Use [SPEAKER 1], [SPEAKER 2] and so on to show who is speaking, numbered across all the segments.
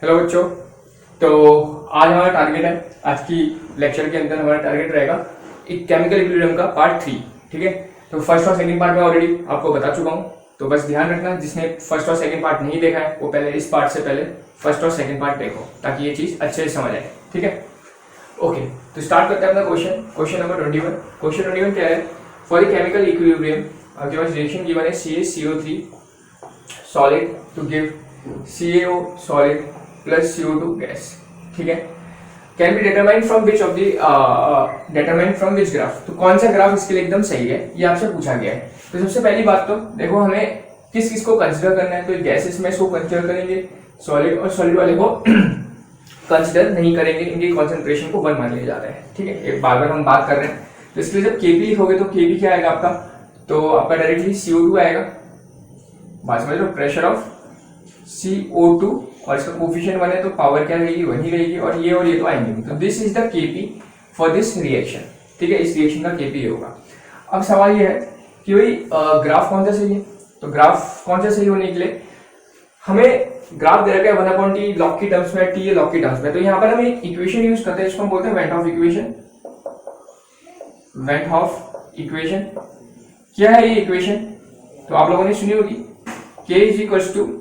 [SPEAKER 1] Hello बच्चों। तो आज हमारा टारगेट है, आज की लेक्चर के अंदर हमारा टारगेट रहेगा एक केमिकल इक्विलिब्रियम का पार्ट 3। ठीक है, तो फर्स्ट और सेकंड पार्ट में ऑलरेडी आपको बता चुका हूँ, तो बस ध्यान रखना जिसने फर्स्ट और सेकंड पार्ट नहीं देखा है वो पहले इस पार्ट से पहले फर्स्ट और सेकंड पार्ट देखो ताकि ये चीज़ अच्छे से समझ आए। ठीक है, ओके। तो स्टार्ट करते हैं अपना क्वेश्चन नंबर 21। क्वेश्चन 21 क्या है? फॉर द केमिकल इक्विलिब्रियम आपके पास रिएक्शन गिवन है CaCO3 solid to give CaO solid plus CO2 gas. ठीक है, can be determine from which of the determine from which graph. तो कौन सा ग्राफ इसके लिए एकदम सही है ये आपसे पूछा गया है। तो सबसे पहली बात तो देखो हमें किस किस को कंसिडर करना है। तो गैसेस में इसको कंसिडर करेंगे, सॉलिड और सॉलिड वाले को कंसिडर नहीं करेंगे, इनकी कॉन्सेंट्रेशन को 1 मान लिया जाता है। ठीक है, एक बार बार हम बात कर रहे हैं। तो इसके लिए जब Kp लिखोगे तो Kp क्या आएगा आपका? तो आपका डायरेक्टली CO2 आएगा, बात समझ लो, प्रेशर ऑफ CO2 और इसका कोफिशिएंट 1 है तो पावर क्या रहेगी? वही रहेगी, और ये तो आएंगे। तो this is the Kp for this reaction. ठीक है, इस रिएक्शन का Kp होगा। अब सवाल ये है कि भाई ग्राफ कौन सा सही है। तो ग्राफ कौन सा सही होने के लिए हमें ग्राफ दे रखा है 1/T लॉग की टर्म्स में, T लॉग की टर्म्स में। तो यहाँ पर हम एक इक्वेशन यूज करते हैं, इसको हम बोलते हैं went of equation. Went of equation क्या है ये इक्वेशन? तो आप लोगों ने सुनी होगी, K is equals to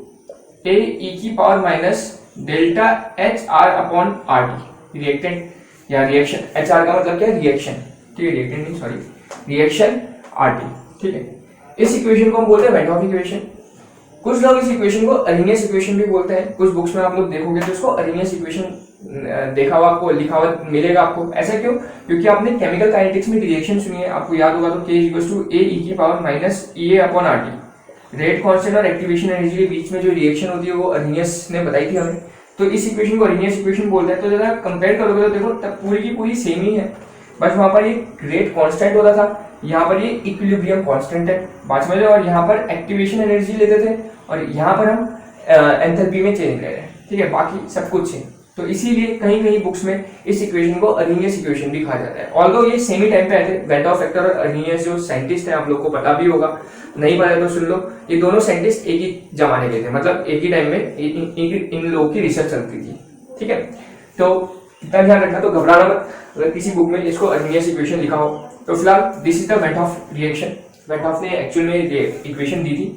[SPEAKER 1] A e की power minus delta HR upon RT reactant या रिएक्शन। HR का मतलब क्या है? रिएक्शन। ठीक है, रिएक्टेंट नहीं, सॉरी, रिएक्शन RT। ठीक है, इस इक्वेशन को हम बोलते हैं वेंट ऑफ इक्वेशन। कुछ लोग इस इक्वेशन को अरेनियस इक्वेशन भी बोलते हैं। कुछ बुक्स में आप लोग देखोगे तो इसको अरेनियस इक्वेशन देखा हुआ आपको, लिखा हुआ मिलेगा आपको। ऐसा क्यों? क्योंकि आपने केमिकल काइनेटिक्स में रिएक्शन सुनी है, आपको याद होगा। तो K equals to A e की power minus EA upon RT। Rate constant और एक्टिवेशन एनर्जी के बीच में जो रिएक्शन होती है वो अरेनियस ने बताई थी हमें। तो इस इक्वेशन को अरेनियस इक्वेशन बोलते हैं। तो जब आप कंपेयर करोगे तो देखो तब पूरी की पूरी सेम ही है, बस वहां पर ये रेट कांस्टेंट होता था, यहाँ पर ये इक्विलिब्रियम कांस्टेंट है, बात समझ लो। और यहाँ पर एक्टिवेशन एनर्जी लेते थे और यहाँ पर हम एंथैल्पी में चेंज ले रहे हैं। ठीक है, बाकी सब कुछ है। तो इसीलिए कहीं कहीं बुक्स में इस इक्वेशन को अरेनियस इक्वेशन भी कहा जाता है। ऑल्दो ये सेम ही टाइम पे आए थे। वेंट ऑफ फैक्टर और अरेनियस जो साइंटिस्ट है आप लोग को पता भी होगा, नहीं पता तो सुन लो। ये दोनों साइंटिस्ट एक ही जमाने के थे, मतलब एक ही टाइम में इन लोगों की रिसर्च चलती थी। ठीक है, तो इतना ध्यान रखना। तो घबराना मत अगर किसी बुक में इसको अरेनियस इक्वेशन लिखा हो। तो फिलहाल this is the went of reaction. Went of ने एक्चुअल में इक्वेशन दी थी,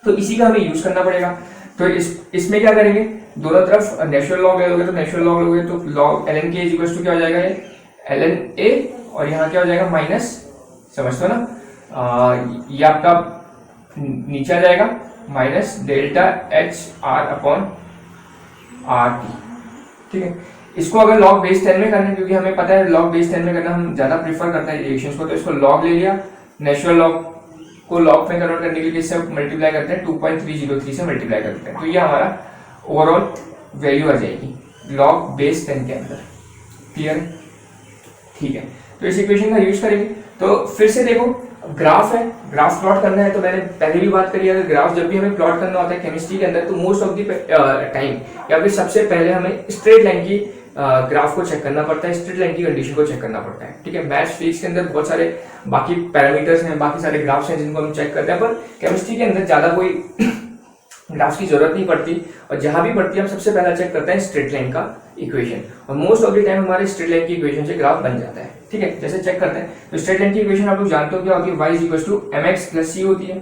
[SPEAKER 1] तो इसी का हमें यूज करना पड़ेगा। तो इसमें क्या करेंगे, दोनों तरफ नेचुरल लॉग लोगे तो नेचुरल लॉग लोगे तो log ln k equals to क्या हो जाएगा? ये ln a और यहाँ क्या हो जाएगा? माइनस, समझते हो ना, ये आपका नीचे आ जाएगा minus delta HR upon RT। ठीक है, इसको अगर लॉग बेस 10 में करना है, क्योंकि हमें पता है लॉग बेस 10 में करना हम ज्यादा प्रीफर करते हैं रिएक्शंस को, तो इसको लॉग ले लिया, नेचुरल लॉग को लॉग में कन्वर्ट करने के लिए इससे मल्टीप्लाई करते हैं, 2.303 से मल्टीप्लाई करते हैं। तो ये हमारा ओवरऑल वैल्यू आ जाएगी लॉग बेस 10 के अंदर। क्लियर है? ठीक है, तो इस इक्वेशन का यूज करेंगे। तो फिर से देखो ग्राफ है, ग्राफ प्लॉट करना है। तो मैंने पहले भी बात करी है, ग्राफ जब भी हमें प्लॉट करना होता है केमिस्ट्री के अंदर तो मोस्ट ऑफ द टाइम या फिर सबसे पहले हमें स्ट्रेट लाइन की ग्राफ को चेक करना पड़ता है, स्ट्रेट लाइन की कंडीशन को चेक करना पड़ता है। ठीक है, मैथ्स फिजिक्स के अंदर बहुत सारे बाकी पैरामीटर्स हैं, बाकी सारे ग्राफ्स हैं जिनको हम चेक करते हैं, पर केमिस्ट्री के अंदर ज्यादा कोई ग्राफ्स की जरूरत नहीं पड़ती। और जहां भी पड़ती है हम सबसे पहला चेक करते हैं स्ट्रेट लाइन का इक्वेशन, और मोस्ट ऑफ द टाइम हमारे स्ट्रेट लाइन की इक्वेशन से ग्राफ बन जाता है। ठीक है, जैसे चेक करते हैं तो स्ट्रेट लाइन की इक्वेशन आप लोग जानते हो क्या होती है? y is equal to mx plus c होती है।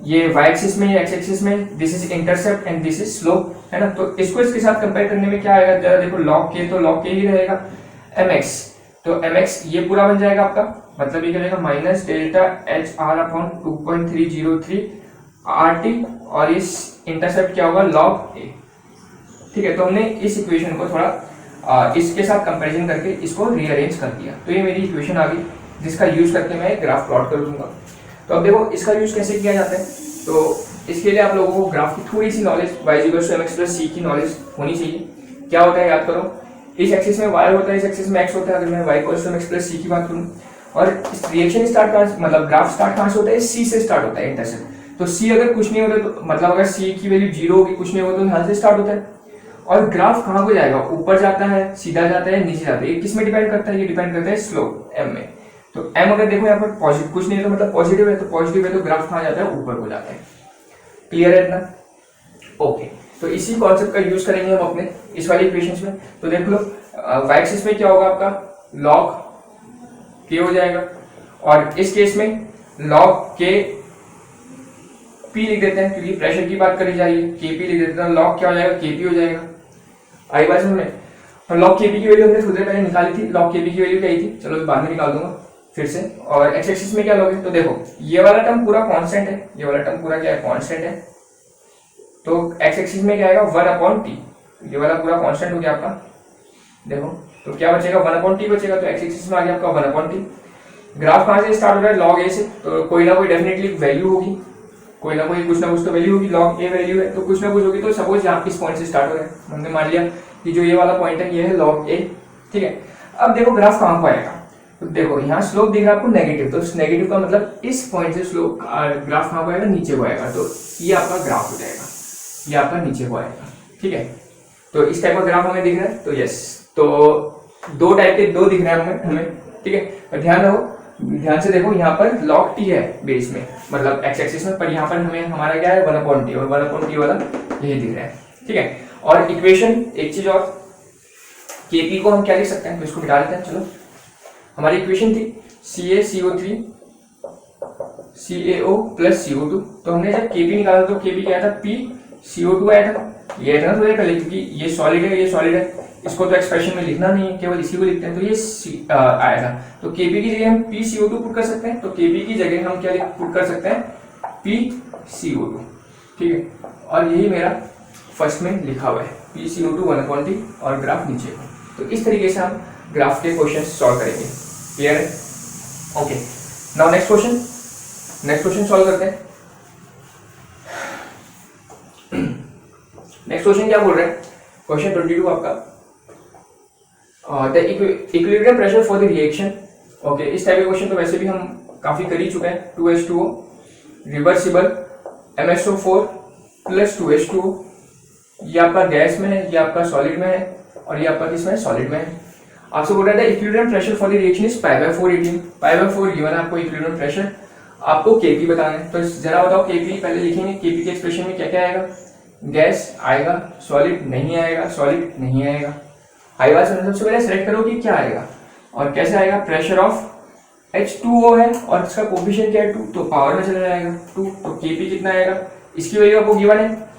[SPEAKER 1] ये y एक्सिस में, x एक्सिस में, this is intercept and this is slope, है ना। तो इसको इसके साथ कंपेयर करने में क्या आएगा? जरा देखो, log k तो log k ही रहेगा, mx तो mx ये पूरा बन जाएगा आपका, मतलब ये क्या रहेगा? Minus delta HR upon 2.303 RT, और इस इंटरसेप्ट क्या होगा? log a। ठीक है, तो हमने इस इक्वेशन को थोड़ा इसके साथ कंपैरिजन करके इसको रीअरेंज कर दिया। तो ये मेरी इक्वेशन आ गई जिसका यूज करके मैं ग्राफ प्लॉट कर दूंगा। तो अब देखो इसका यूज कैसे किया जाता है। तो इसके लिए आप लोगों को ग्राफ की थोड़ी सी knowledge y equals to mx plus c की नॉलेज होनी चाहिए। क्या होता है याद करो, इस एक्सिस में y होता है, इस एक्सिस में x होता है। अगर मैं y equals to mx plus c की बात करूं, और इस रिएक्शन स्टार्ट कहां, मतलब ग्राफ स्टार्ट कहां से होता है? c से स्टार्ट होता है, इंटरसेप्ट। तो c अगर कुछ नहीं होता तो मतलब अगर c की वैल्यू 0 होगी, कुछ नहीं होगा तो यहां से स्टार्ट होता है। और ग्राफ कहां को जाएगा? ऊपर जाता है, सीधा जाता है, नीचे जाता है। ये किस में डिपेंड करता है? ये डिपेंड करता है स्लोप m में। तो m अगर देखो यहाँ पर पॉजिटिव कुछ नहीं है तो मतलब पॉजिटिव है, तो ग्राफ कहां जाता है? ऊपर को जाता है। क्लियर है इतना? ओके, तो इसी कॉन्सेप्ट का यूज करेंगे हम अपने इस वाली इक्वेशंस में। तो देख लो y एक्सिस में क्या होगा आपका log k हो जाएगा, और इस केस में log k p लिख देते हैं क्योंकि प्रेशर की बात करी जा रही है, kp लिख देते हैं, log क्या हो जाएगा kp हो जाएगा। आई बात समझ में। और log kp की वैल्यू हमने थोड़ी देर पहले निकाली थी, log kp की वैल्यू क्या आई थी, चलो बाद में निकाल दूंगा फिर से। और x एक्सिस में क्या लोगे, तो देखो ये वाला टर्म पूरा कांस्टेंट है, ये वाला टर्म पूरा क्या है कांस्टेंट है, तो x एक्सिस में क्या आएगा 1/t, ये वाला पूरा कांस्टेंट हो गया आपका। देखो तो क्या बचेगा 1/t बचेगा, तो x एक्सिस में आ गया आपका 1/t। ग्राफ कहां से स्टार्ट हो रहा है, log a से, तो कोई ना कोई डेफिनेटली वैल्यू होगी, कोई ना कोई कुछ ना कुछ तो वैल्यू होगी, log a वैल्यू है तो कुछ ना कुछ होगी। तो सपोज यहाँ इस पॉइंट से स्टार्ट हो रहा है, हमने मान लिया कि जो ये वाला पॉइंट है ये है log a, ठीक है। अब देखो ग्राफ कहां को आएगा, तो देखो यहाँ स्लोप दिख रहा है आपको नेगेटिव, तो इस नेगेटिव का मतलब इस पॉइंट से स्लोप ग्राफ कहां को आएगा, नीचे को आएगा, तो ये आपका ग्राफ हो जाएगा, ये आपका नीचे को आएगा, ठीक है। तो इस टाइप का ग्राफ हमें दिख रहा है, तो यस, तो दो टाइप के दो दिख रहे हैं हमें, ठीक है। तो ध्यान से देखो यहाँ पर log t है बेस में, मतलब x एक्सिस में, पर यहाँ पर हमें हमारा क्या है 1/t, और 1/t वाला यही दिख रहा है, ठीक है। और इक्वेशन एक चीज और, kp को हम क्या लिख सकते हैं, तो इसको मिटा देते हैं। चलो हमारी इक्वेशन थी CaCO3 CaO प्लस CO2, तो हमने जब kp निकाला तो kp क्या था PCO2 आया था, ये था ना थोड़े पहले, क्योंकि ये सॉलिड है, ये सॉलिड है, इसको तो एक्सप्रेशन में लिखना नहीं है, केवल इसी को लिखते हैं, तो ये आया था। तो kp की जगह हम PCO2 पुट कर सकते हैं, तो kp की जगह हम क्या पुट कर सकते हैं PCO2, ठीक है। और यही मेरा फर्स्ट में लिखा हुआ है PCO2 1/t और ग्राफ नीचे को। तो इस तरीके से हम ग्राफ के क्वेश्चन सॉल्व करेंगे, क्लियर है, okay. Now next question solve करते हैं। नेक्स्ट क्वेश्चन क्या बोल रहे हैं, क्वेश्चन 22 आपका, the equilibrium pressure for the reaction, okay. इस टाइप के क्वेश्चन तो वैसे भी हम काफी कर ही चुके हैं। 2H2O reversible MSO4 plus 2H2O, ये आपका गैस में है, ये आपका सॉलिड में है, और ये आपका किसमें है, सॉलिड में है। आपसे बोल रहा है equilibrium pressure for the reaction is π/4 18, π/4 given है आपको इक्विलिब्रियम प्रेशर, आपको kp बताना है। तो जरा बताओ kp पहले लिखेंगे, kp के एक्सप्रेशन में क्या क्या आएगा, गैस आएगा, सॉलिड नहीं आएगा, सॉलिड नहीं आएगा। आई बात समझो, सबसे पहले सेलेक्ट करो कि क्या आएगा और कैसे आएगा। प्रेशर ऑफ H2O है और इसका कोफिशिएंट क्या है 2, तो पावर में चला जाएगा 2, तो kp कितना आएगा, इसकी वैल्यू आपको गिवन है,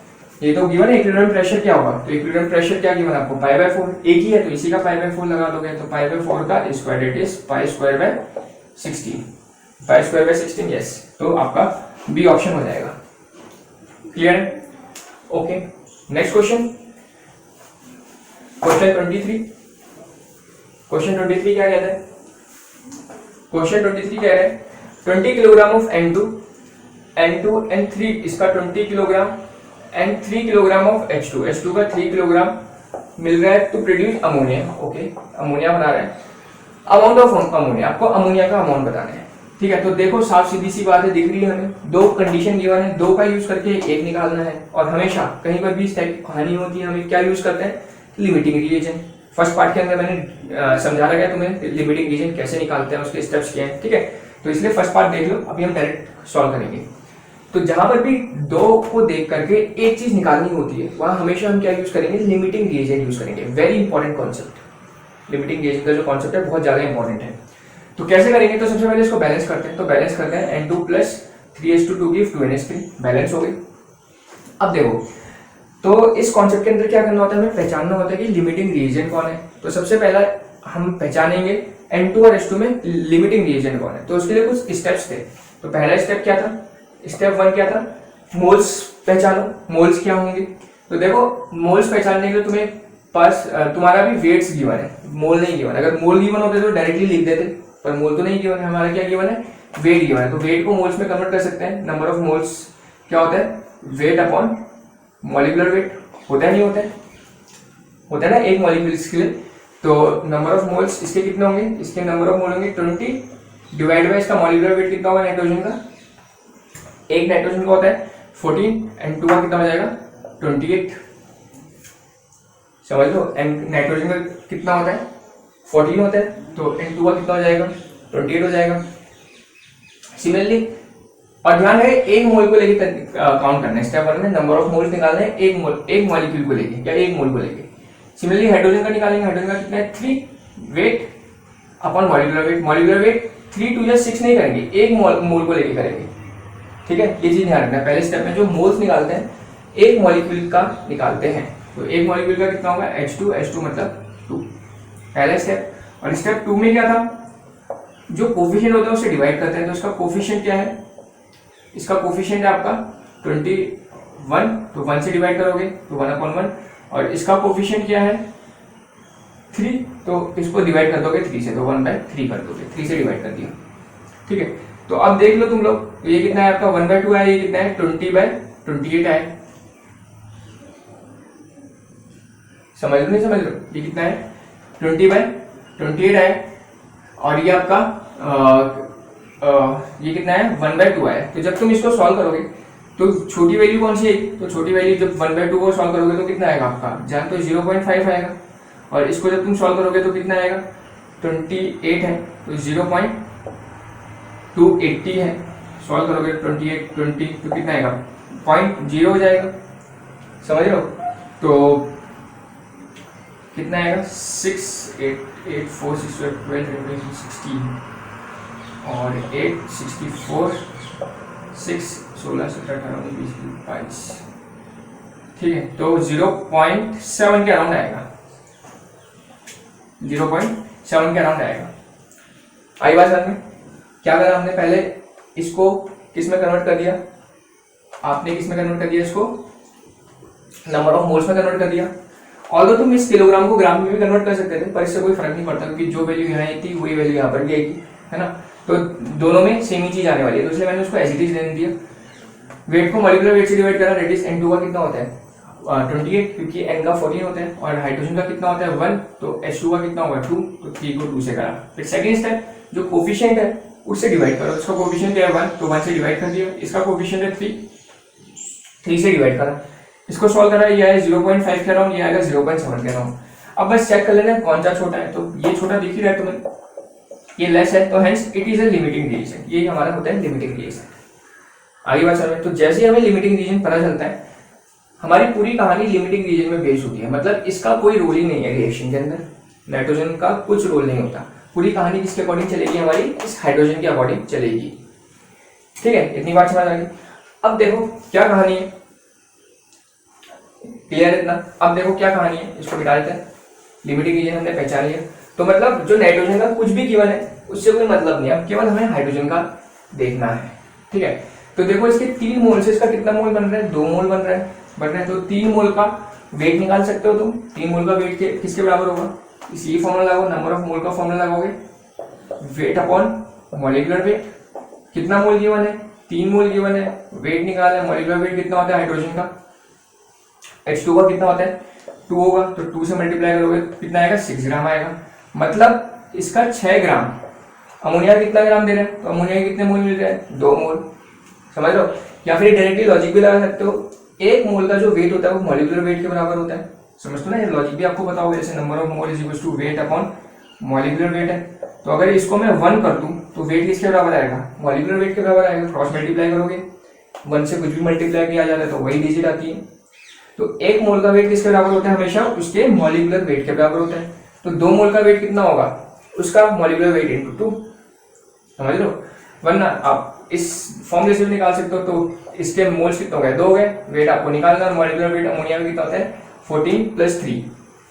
[SPEAKER 1] ये तो गिवन है। इक्विलिब्रियम प्रेशर क्या होगा, तो इक्विलिब्रियम प्रेशर क्या गिवन आपको π/4, एक ही है तो इसी का π/4 लगा दोगे, तो π/4 का स्क्वायर इट इज π²/16, π²/16, यस, तो आपका बी ऑप्शन हो जाएगा, क्लियर है, ओके। नेक्स्ट क्वेश्चन 23, क्वेश्चन 23 क्या कहता है, क्वेश्चन 23 कह रहे हैं 20 किलोग्राम ऑफ N2 N3 इसका 20 kilogram and 3 kilogram of H2 का 3 किलोग्राम मिल रहा है to produce ammonia, okay, ammonia बना रहे हैं। अमाउंट ऑफ अमोनिया, आपको अमोनिया का अमाउंट बताना है, ठीक है। तो देखो साफ सीधी सी बात है, दिख रही है हमें, दो कंडीशन गिवन है, दो का यूज करके एक निकालना है। और हमेशा कहीं पर भी इस टाइप की कहानी होती है, हमें क्या यूज करते हैं, लिमिटिंग रिएजेंट। फर्स्ट पार्ट के अंदर मैंने समझा रखा है तुम्हें लिमिटिंग रिएजेंट कैसे निकालते हैं, उसके स्टेप्स क्या हैं, ठीक है। तो इसलिए फर्स्ट पार्ट देख लो, अभी हम डायरेक्ट सॉल्व करेंगे। तो जहां पर भी दो को देख करके एक चीज निकालनी होती है, वहां हमेशा हम क्या यूज करेंगे, लिमिटिंग रिएजेंट यूज करेंगे। Very important concept, limiting reagent का जो कॉन्सेप्ट है बहुत ज्यादा इंपॉर्टेंट है। तो कैसे करेंगे, तो सबसे पहले इसको बैलेंस करते हैं। तो बैलेंस करते हैं N2 plus 3H2 give 2NH3, balance हो गई। अब देखो, तो इस कॉन्सेप्ट के अंदर क्या करना होता है, हमें पहचानना होता है कि लिमिटिंग रिएजेंट कौन है। तो सबसे पहला हम पहचानेंगे N2 और H2 में लिमिटिंग रिएजेंट कौन है। तो उसके लिए कुछ स्टेप्स थे। तो पहला स्टेप क्या था, स्टेप 1 क्या था, मोल्स पहचानो, मोल्स क्या होंगे। तो देखो मोल्स पहचानने के लिए तुम्हें पास तुम्हारा भी वेट्स गिवन है, मोल नहीं गिवन। अगर मोल गिवन होते तो डायरेक्टली लिख देते, पर मोल तो नहीं गिवन है, हमारा क्या गिवन है, वेट गिवन है। तो वेट को मोल्स में कन्वर्ट कर सकते हैं। नंबर ऑफ मोल्स क्या होता है, वेट अपॉन मॉलिक्यूलर वेट, होता है नहीं होता है, होता है ना एक मॉलिक्यूल के लिए। तो नंबर ऑफ मोल्स इसके कितने होंगे, इसके नंबर ऑफ मोल होंगे 20 डिवाइड बाय इसका मॉलिक्यूलर वेट कितना होगा नाइट्रोजन का, एक नाइट्रोजन का होता है 14 एंड 2 का कितना हो जाएगा 28, समझ लो। एंड नाइट्रोजन का कितना होता है 14 होता है, तो एंड 2 का कितना हो जाएगा 28 हो जाएगा। सिमिलरली और ध्यान रहे एक मोल को लेके काउंट करना है। स्टेप 1 में नंबर ऑफ मोल्स निकालना है एक मॉलिक्यूल को लेके या एक मोल को लेके। सिमिलरली हाइड्रोजन का निकालेंगे, हाइड्रोजन का कितना है 3 wait upon molecular wait. Molecular weight 3 2 या 6 नहीं करेंगे, एक मोल को लेके करेंगे। ठीक है, ये चीज ध्यान रखना है। पहले स्टेप में जो मोल्स निकालते हैं एक मॉलिक्यूल का निकालते हैं, तो एक मॉलिक्यूल का कितना होगा H2 मतलब 2, पहला स्टेप। और स्टेप 2 में क्या था, जो कोफिशिएंट होता है उससे डिवाइड करते हैं, तो इसका कोफिशिएंट क्या है, इसका कोफिशिएंट है आपका 21, तो 1 से डिवाइड करोगे तो 1/1, और इसका कोफिशिएंट क्या है 3, तो इसको डिवाइड कर दोगे 3 से, तो 1/3 कर दोगे, 3 से डिवाइड कर दिया। ठीक है, तो अब देख लो तुम लोग, ये कितना है आपका 1/2 है, ये कितना है 20/28 है। समझ लो नहीं समझ लो, ये कितना है 20/28 है, और ये आपका ये कितना है 1/2 है। तो जब तुम इसको सॉल्व करोगे तो छोटी वैल्यू कौन सी है, तो छोटी वैल्यू जब 1/2 को सॉल्व करोगे तो कितना आएगा आपका, जान तो 0.5 आएगा, और इसको जब तुम सॉल्व करोगे तो कितना आएगा 28 है, तो 0.280 है। सॉल्व करोगे 20 तो कितना आएगा 0.0 हो जाएगा। समझ रहे हो, तो कितना आएगा 6 8 8 4 6 12 16 और 8 64 6 16 17 18 19 20 22। ठीक है, तो 0.7 के अराउंड आएगा, 0.7 के अराउंड आएगा। आई बात समझ में? क्या करा हमने, पहले इसको किस में कन्वर्ट कर दिया, आपने किस में कन्वर्ट कर दिया, इसको नंबर ऑफ मोल्स में कन्वर्ट कर दिया। ऑल्दो तुम इस किलोग्राम को ग्राम में भी कन्वर्ट कर सकते थे, पर इससे कोई फर्क नहीं पड़ता, क्योंकि जो वैल्यू यहाँ आई थी वही वैल्यू यहाँ पर भी आएगी, है ना। तो दोनों में सेम ही चीज आने वाली है, तो इसलिए मैंने उसको एज इट इज देने दिया। वेट को मॉलिक्यूलर वेट से डिवाइड करा, दैट इज N2 का कितना होता है 28, क्योंकि N का 14 होता है, और हाइड्रोजन का कितना होता है 1, तो H2 का कितना होगा 2, तो 3 को 2 से करा। फिर सेकंड स्टेप, जो कोफिशिएंट है उससे डिवाइड करो, इसका कोफिशिएंट है 1, तो 1 से डिवाइड कर दिया, इसका कोफिशिएंट है 3 से डिवाइड करा, इसको सॉल्व करा, ये है 0.5 के अराउंड, ये आएगा 0.7 के अराउंड। अब बस चेक कर लेना कौन सा छोटा है, तो ये छोटा दिख ही रहा है तुम्हें, ये लेस है, तो hence it is a limiting reason, ये हमारा होता है लिमिटिंग रीजन। आगे बात समझ, तो जैसे ही हमें लिमिटिंग रीजन पता चलता है, हमारी पूरी कहानी लिमिटिंग रीजन में बेस्ड होती है, मतलब इसका कोई रोल ही नहीं है रिएक्शन के अंदर, नाइट्रोजन का कुछ रोल नहीं होता, पूरी कहानी किसके अकॉर्डिंग चलेगी, हमारी इस हाइड्रोजन के अकॉर्डिंग चलेगी। ठीक है, इतनी बात समझ आ गई। अब देखो क्या कहानी है, क्लियर इतना। अब देखो क्या कहानी है, इसको मिटा देते हैं, लिमिटिंग रीजन हमने पहचान लिया, तो मतलब जो नाइट्रोजन का कुछ भी गिवन है उससे कोई मतलब नहीं है, केवल हमें हाइड्रोजन का देखना है। ठीक है, तो देखो इसके 3 मोल से इसका कितना मोल बन रहा है, 2 मोल बन रहा है, तो 3 मोल का वेट निकाल सकते हो तुम। 3 मोल का वेट किसके बराबर होगा, इसी फॉर्मूला लगाओ, नंबर ऑफ मोल का फॉर्मूला लगाओगे, वेट अपॉन मॉलिक्यूलर वेट। कितना मोल गिवन है, 3 मोल गिवन है, वेट निकालना है, मॉलिक्यूलर वेट कितना होता है हाइड्रोजन का, H2 का कितना होता है 2 होगा, तो 2 से मल्टीप्लाई करोगे कितना आएगा 6 ग्राम आएगा, मतलब इसका 6 ग्राम। अमोनिया कितना ग्राम दे रहे हैं, तो अमोनिया के कितने मोल मिल रहे हैं 2 मोल, समझ लो। या फिर डायरेक्टली लॉजिक भी लगा सकते हो, 1 मोल का जो वेट होता है वो मॉलिक्यूलर वेट के बराबर होता है, समझते हो ना, ये लॉजिक भी आपको पता होगा, जैसे number of mole is equal to weight upon molecular weight है, तो अगर इसको मैं 1 कर दूं तो वेट किसके बराबर आएगा, मॉलिक्यूलर वेट के बराबर आएगा, क्रॉस मल्टीप्लाई करोगे 1 से कुछ भी मल्टीप्लाई किया जाता है तो वही डिजिट आती है, तो 1 मोल का वेट किसके बराबर होता है, हमेशा उसके मॉलिक्यूलर वेट के बराबर होता है। तो 2 मोल का वेट कितना होगा, उसका मॉलिक्यूलर वेट इंटू 2, समझ लो, वरना आप इस फॉर्मूले से भी निकाल सकते हो, तो इसके मोल्स कितने हो गए 2 हो गए, वेट आपको निकालना, मॉलिक्यूलर वेट अमोनिया का कितना होता है 14 + 3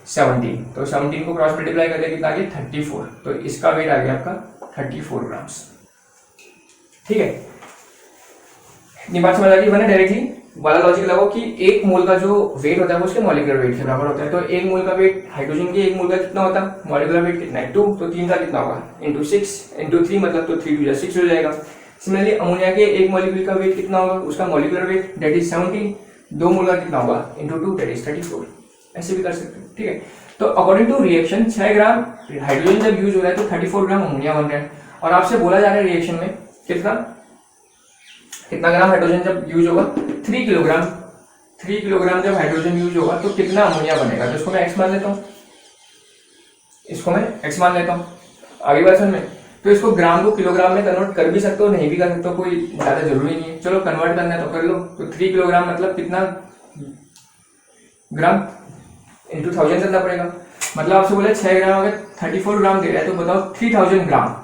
[SPEAKER 1] 17, तो 17 को क्रॉस मल्टीप्लाई करके कितना आ गया 34, तो इसका वेट आ गया आपका 34 ग्राम्स। ठीक है, इतनी बात समझ आ गई, वरना डायरेक्टली वाला लॉजिक लगाओ कि 1 मोल का जो वेट होता है वो उसके मॉलिक्यूलर वेट के बराबर होता है, तो 1 मोल का वेट हाइड्रोजन के 1 मोल का कितना होता है, मॉलिक्यूलर वेट कितना है 2, तो 3 का कितना होगा इंटू 6 इंटू 3, मतलब तो 3 2 6 हो जाएगा। सिमिलरली अमोनिया के 1 मॉलिक्यूल का वेट कितना होगा, उसका मॉलिक्यूलर वेट दैट इज 17, 2 मोल का कितना होगा इंटू 2 दैट इज 34, ऐसे भी कर सकते हैं। ठीक है, तो according to reaction 6 gram hydrogen जब यूज हो रहा है तो 34 ग्राम अमोनिया बन रहा है, और आपसे बोला जा रहा है रिएक्शन में कितना ग्राम हाइड्रोजन जब यूज होगा 3 किलोग्राम, 3 किलोग्राम जब हाइड्रोजन यूज होगा तो कितना अमोनिया बनेगा, तो इसको मैं x मान लेता हूँ, इसको मैं x मान लेता हूँ। आगे बात समझ में, तो इसको ग्राम को किलोग्राम में कन्वर्ट कर भी सकते हो, नहीं भी कर सकते हो, कोई ज्यादा जरूरी नहीं है। चलो कन्वर्ट करना है तो कर लो। तो 3 किलोग्राम मतलब कितना ग्राम इंटू 1000 करना पड़ेगा। मतलब आपसे बोले 6 ग्राम अगर 34 ग्राम दे रहा है तो बताओ 3000 ग्राम।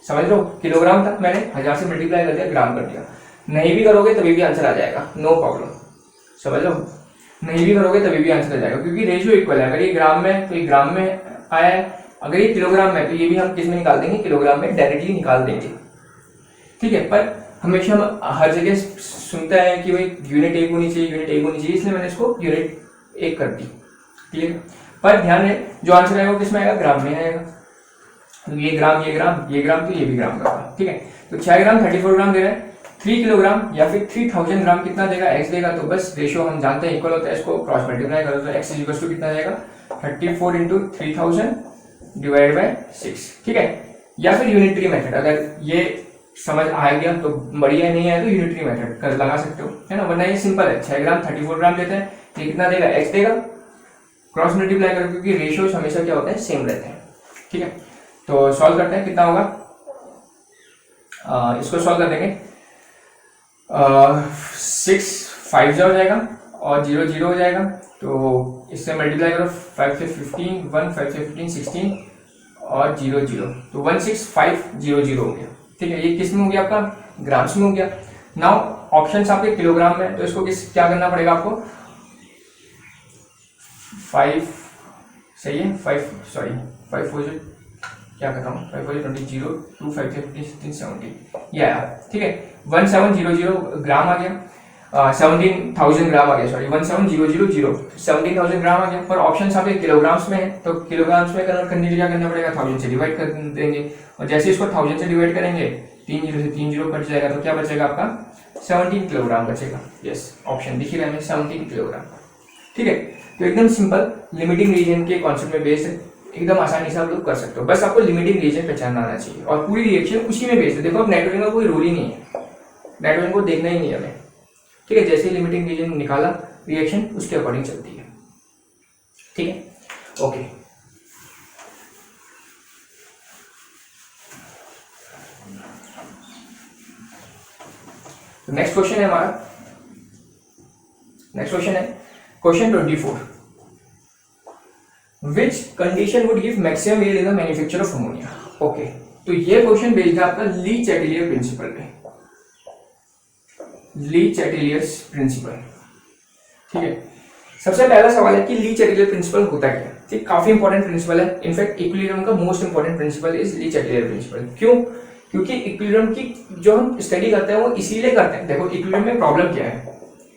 [SPEAKER 1] समझ लो, किलोग्राम था, मैंने 1000 से मल्टीप्लाई कर दिया, ग्राम कर दिया। नहीं भी करोगे तभी भी आंसर आ जाएगा, नो प्रॉब्लम। समझ लो, नहीं भी करोगे तभी भी आंसर आ जाएगा, क्योंकि रेशियो इक्वल है। अगर ये ग्राम में तो ये ग्राम में आया है, अगर ये किलोग्राम में तो ये भी हम किस में निकाल देंगे, किलोग्राम में डायरेक्टली निकाल देंगे। ठीक है, पर हमेशा हम हर जगह सुनते हैं कि भाई यूनिट एक होनी चाहिए, यूनिट एक होनी चाहिए, इसलिए मैंने इसको यूनिट एक कर दी। क्लियर, पर ध्यान है जो आंसर आएगा वो किस में आएगा, ग्राम में आएगा। तो ये ग्राम, ये ग्राम, ये ग्राम, तो ये भी ग्राम का। ठीक है, तो 6 ग्राम 34 ग्राम दे रहा है, 3 किलोग्राम या फिर 3000 ग्राम कितना देगा, एक्स देगा। तो बस रेशियो हम जानते हैं इक्वल होता है, इसको क्रॉस मल्टीप्लाई करो तो एक्स इक्वल टू कितना जाएगा, 34 इंटू 3000 डिवाइड बाय 6। ठीक है, या फिर यूनिटरी मेथड, अगर ये समझ आ गया तो बढ़िया, नहीं आया तो यूनिटरी मेथड कर लगा सकते हो, है ना। वरना ये सिंपल है, 6 ग्राम 34 ग्राम लेते हैं, ये कितना देगा, एक्स देगा, क्रॉस मल्टीप्लाई करो, क्योंकि रेशियोज हमेशा क्या होते हैं, सेम रहते हैं। ठीक है, तो सॉल्व करते हैं, कितना होगा, इसको सॉल्व कर देंगे। 6 5 हो जाएगा और 0 0 हो जाएगा, तो इससे मल्टीप्लाई करो, 5 से 15 1, 5 से 15 16 और 0 0, तो 16500 हो गया। ठीक है, ये किस में हो गया, आपका ग्राम्स में हो गया। नाउ ऑप्शंस आपके किलोग्राम में, तो इसको क्या करना पड़ेगा आपको, 5 सही है, 5 4 क्या कर रहा हूँ, 5 4 20 0 2 5 15 16 17 ये आया। ठीक है, 1700 ग्राम आ गया, 17,000 ग्राम आ गया, सॉरी 17000 17,000 ग्राम आ गया। पर ऑप्शन आपके किलोग्राम्स में है, तो किलोग्राम्स में कन्वर्ट करने के लिए क्या करना पड़ेगा, 1000 से डिवाइड कर देंगे, और जैसे इसको 1000 से डिवाइड करेंगे 3 0 से 3 0 कट जाएगा, तो क्या बचेगा आपका 17 किलोग्राम बचेगा। यस, ऑप्शन दिख रहा है 17 किलोग्राम। ठीक है, तो एकदम सिंपल लिमिटिंग रीजन के कॉन्सेप्ट में बेस्ड है, एकदम आसानी से आप लोग कर सकते हो। बस आपको लिमिटिंग रीजन पहचानना आना चाहिए और पूरी रिएक्शन उसी में बेस्ड है। देखो अब नाइट्रोजन का कोई रोल ही नहीं है, नाइट्रोजन को देखना ही नहीं है हमें। ठीक है, जैसे लिमिटिंग रीजन निकाला, रिएक्शन उसके अकॉर्डिंग चलती है। ठीक है, ओके। तो नेक्स्ट क्वेश्चन है हमारा, नेक्स्ट क्वेश्चन है question 24, which condition would give maximum yield in the manufacture of ammonia. Okay, तो ये क्वेश्चन बेस्ड है आपका ली चैटिलियर प्रिंसिपल पे, ली चैटिलियर्स प्रिंसिपल। ठीक है, सबसे पहला सवाल है कि ली चैटिलियर प्रिंसिपल होता क्या है। ठीक, काफी इंपॉर्टेंट प्रिंसिपल है, इनफैक्ट इक्विलिब्रियम का most important principle is Le Chatelier principle. क्यों, क्योंकि इक्विलिब्रियम की जो हम स्टडी करते हैं वो इसीलिए करते हैं। देखो इक्विलिब्रियम में प्रॉब्लम क्या है,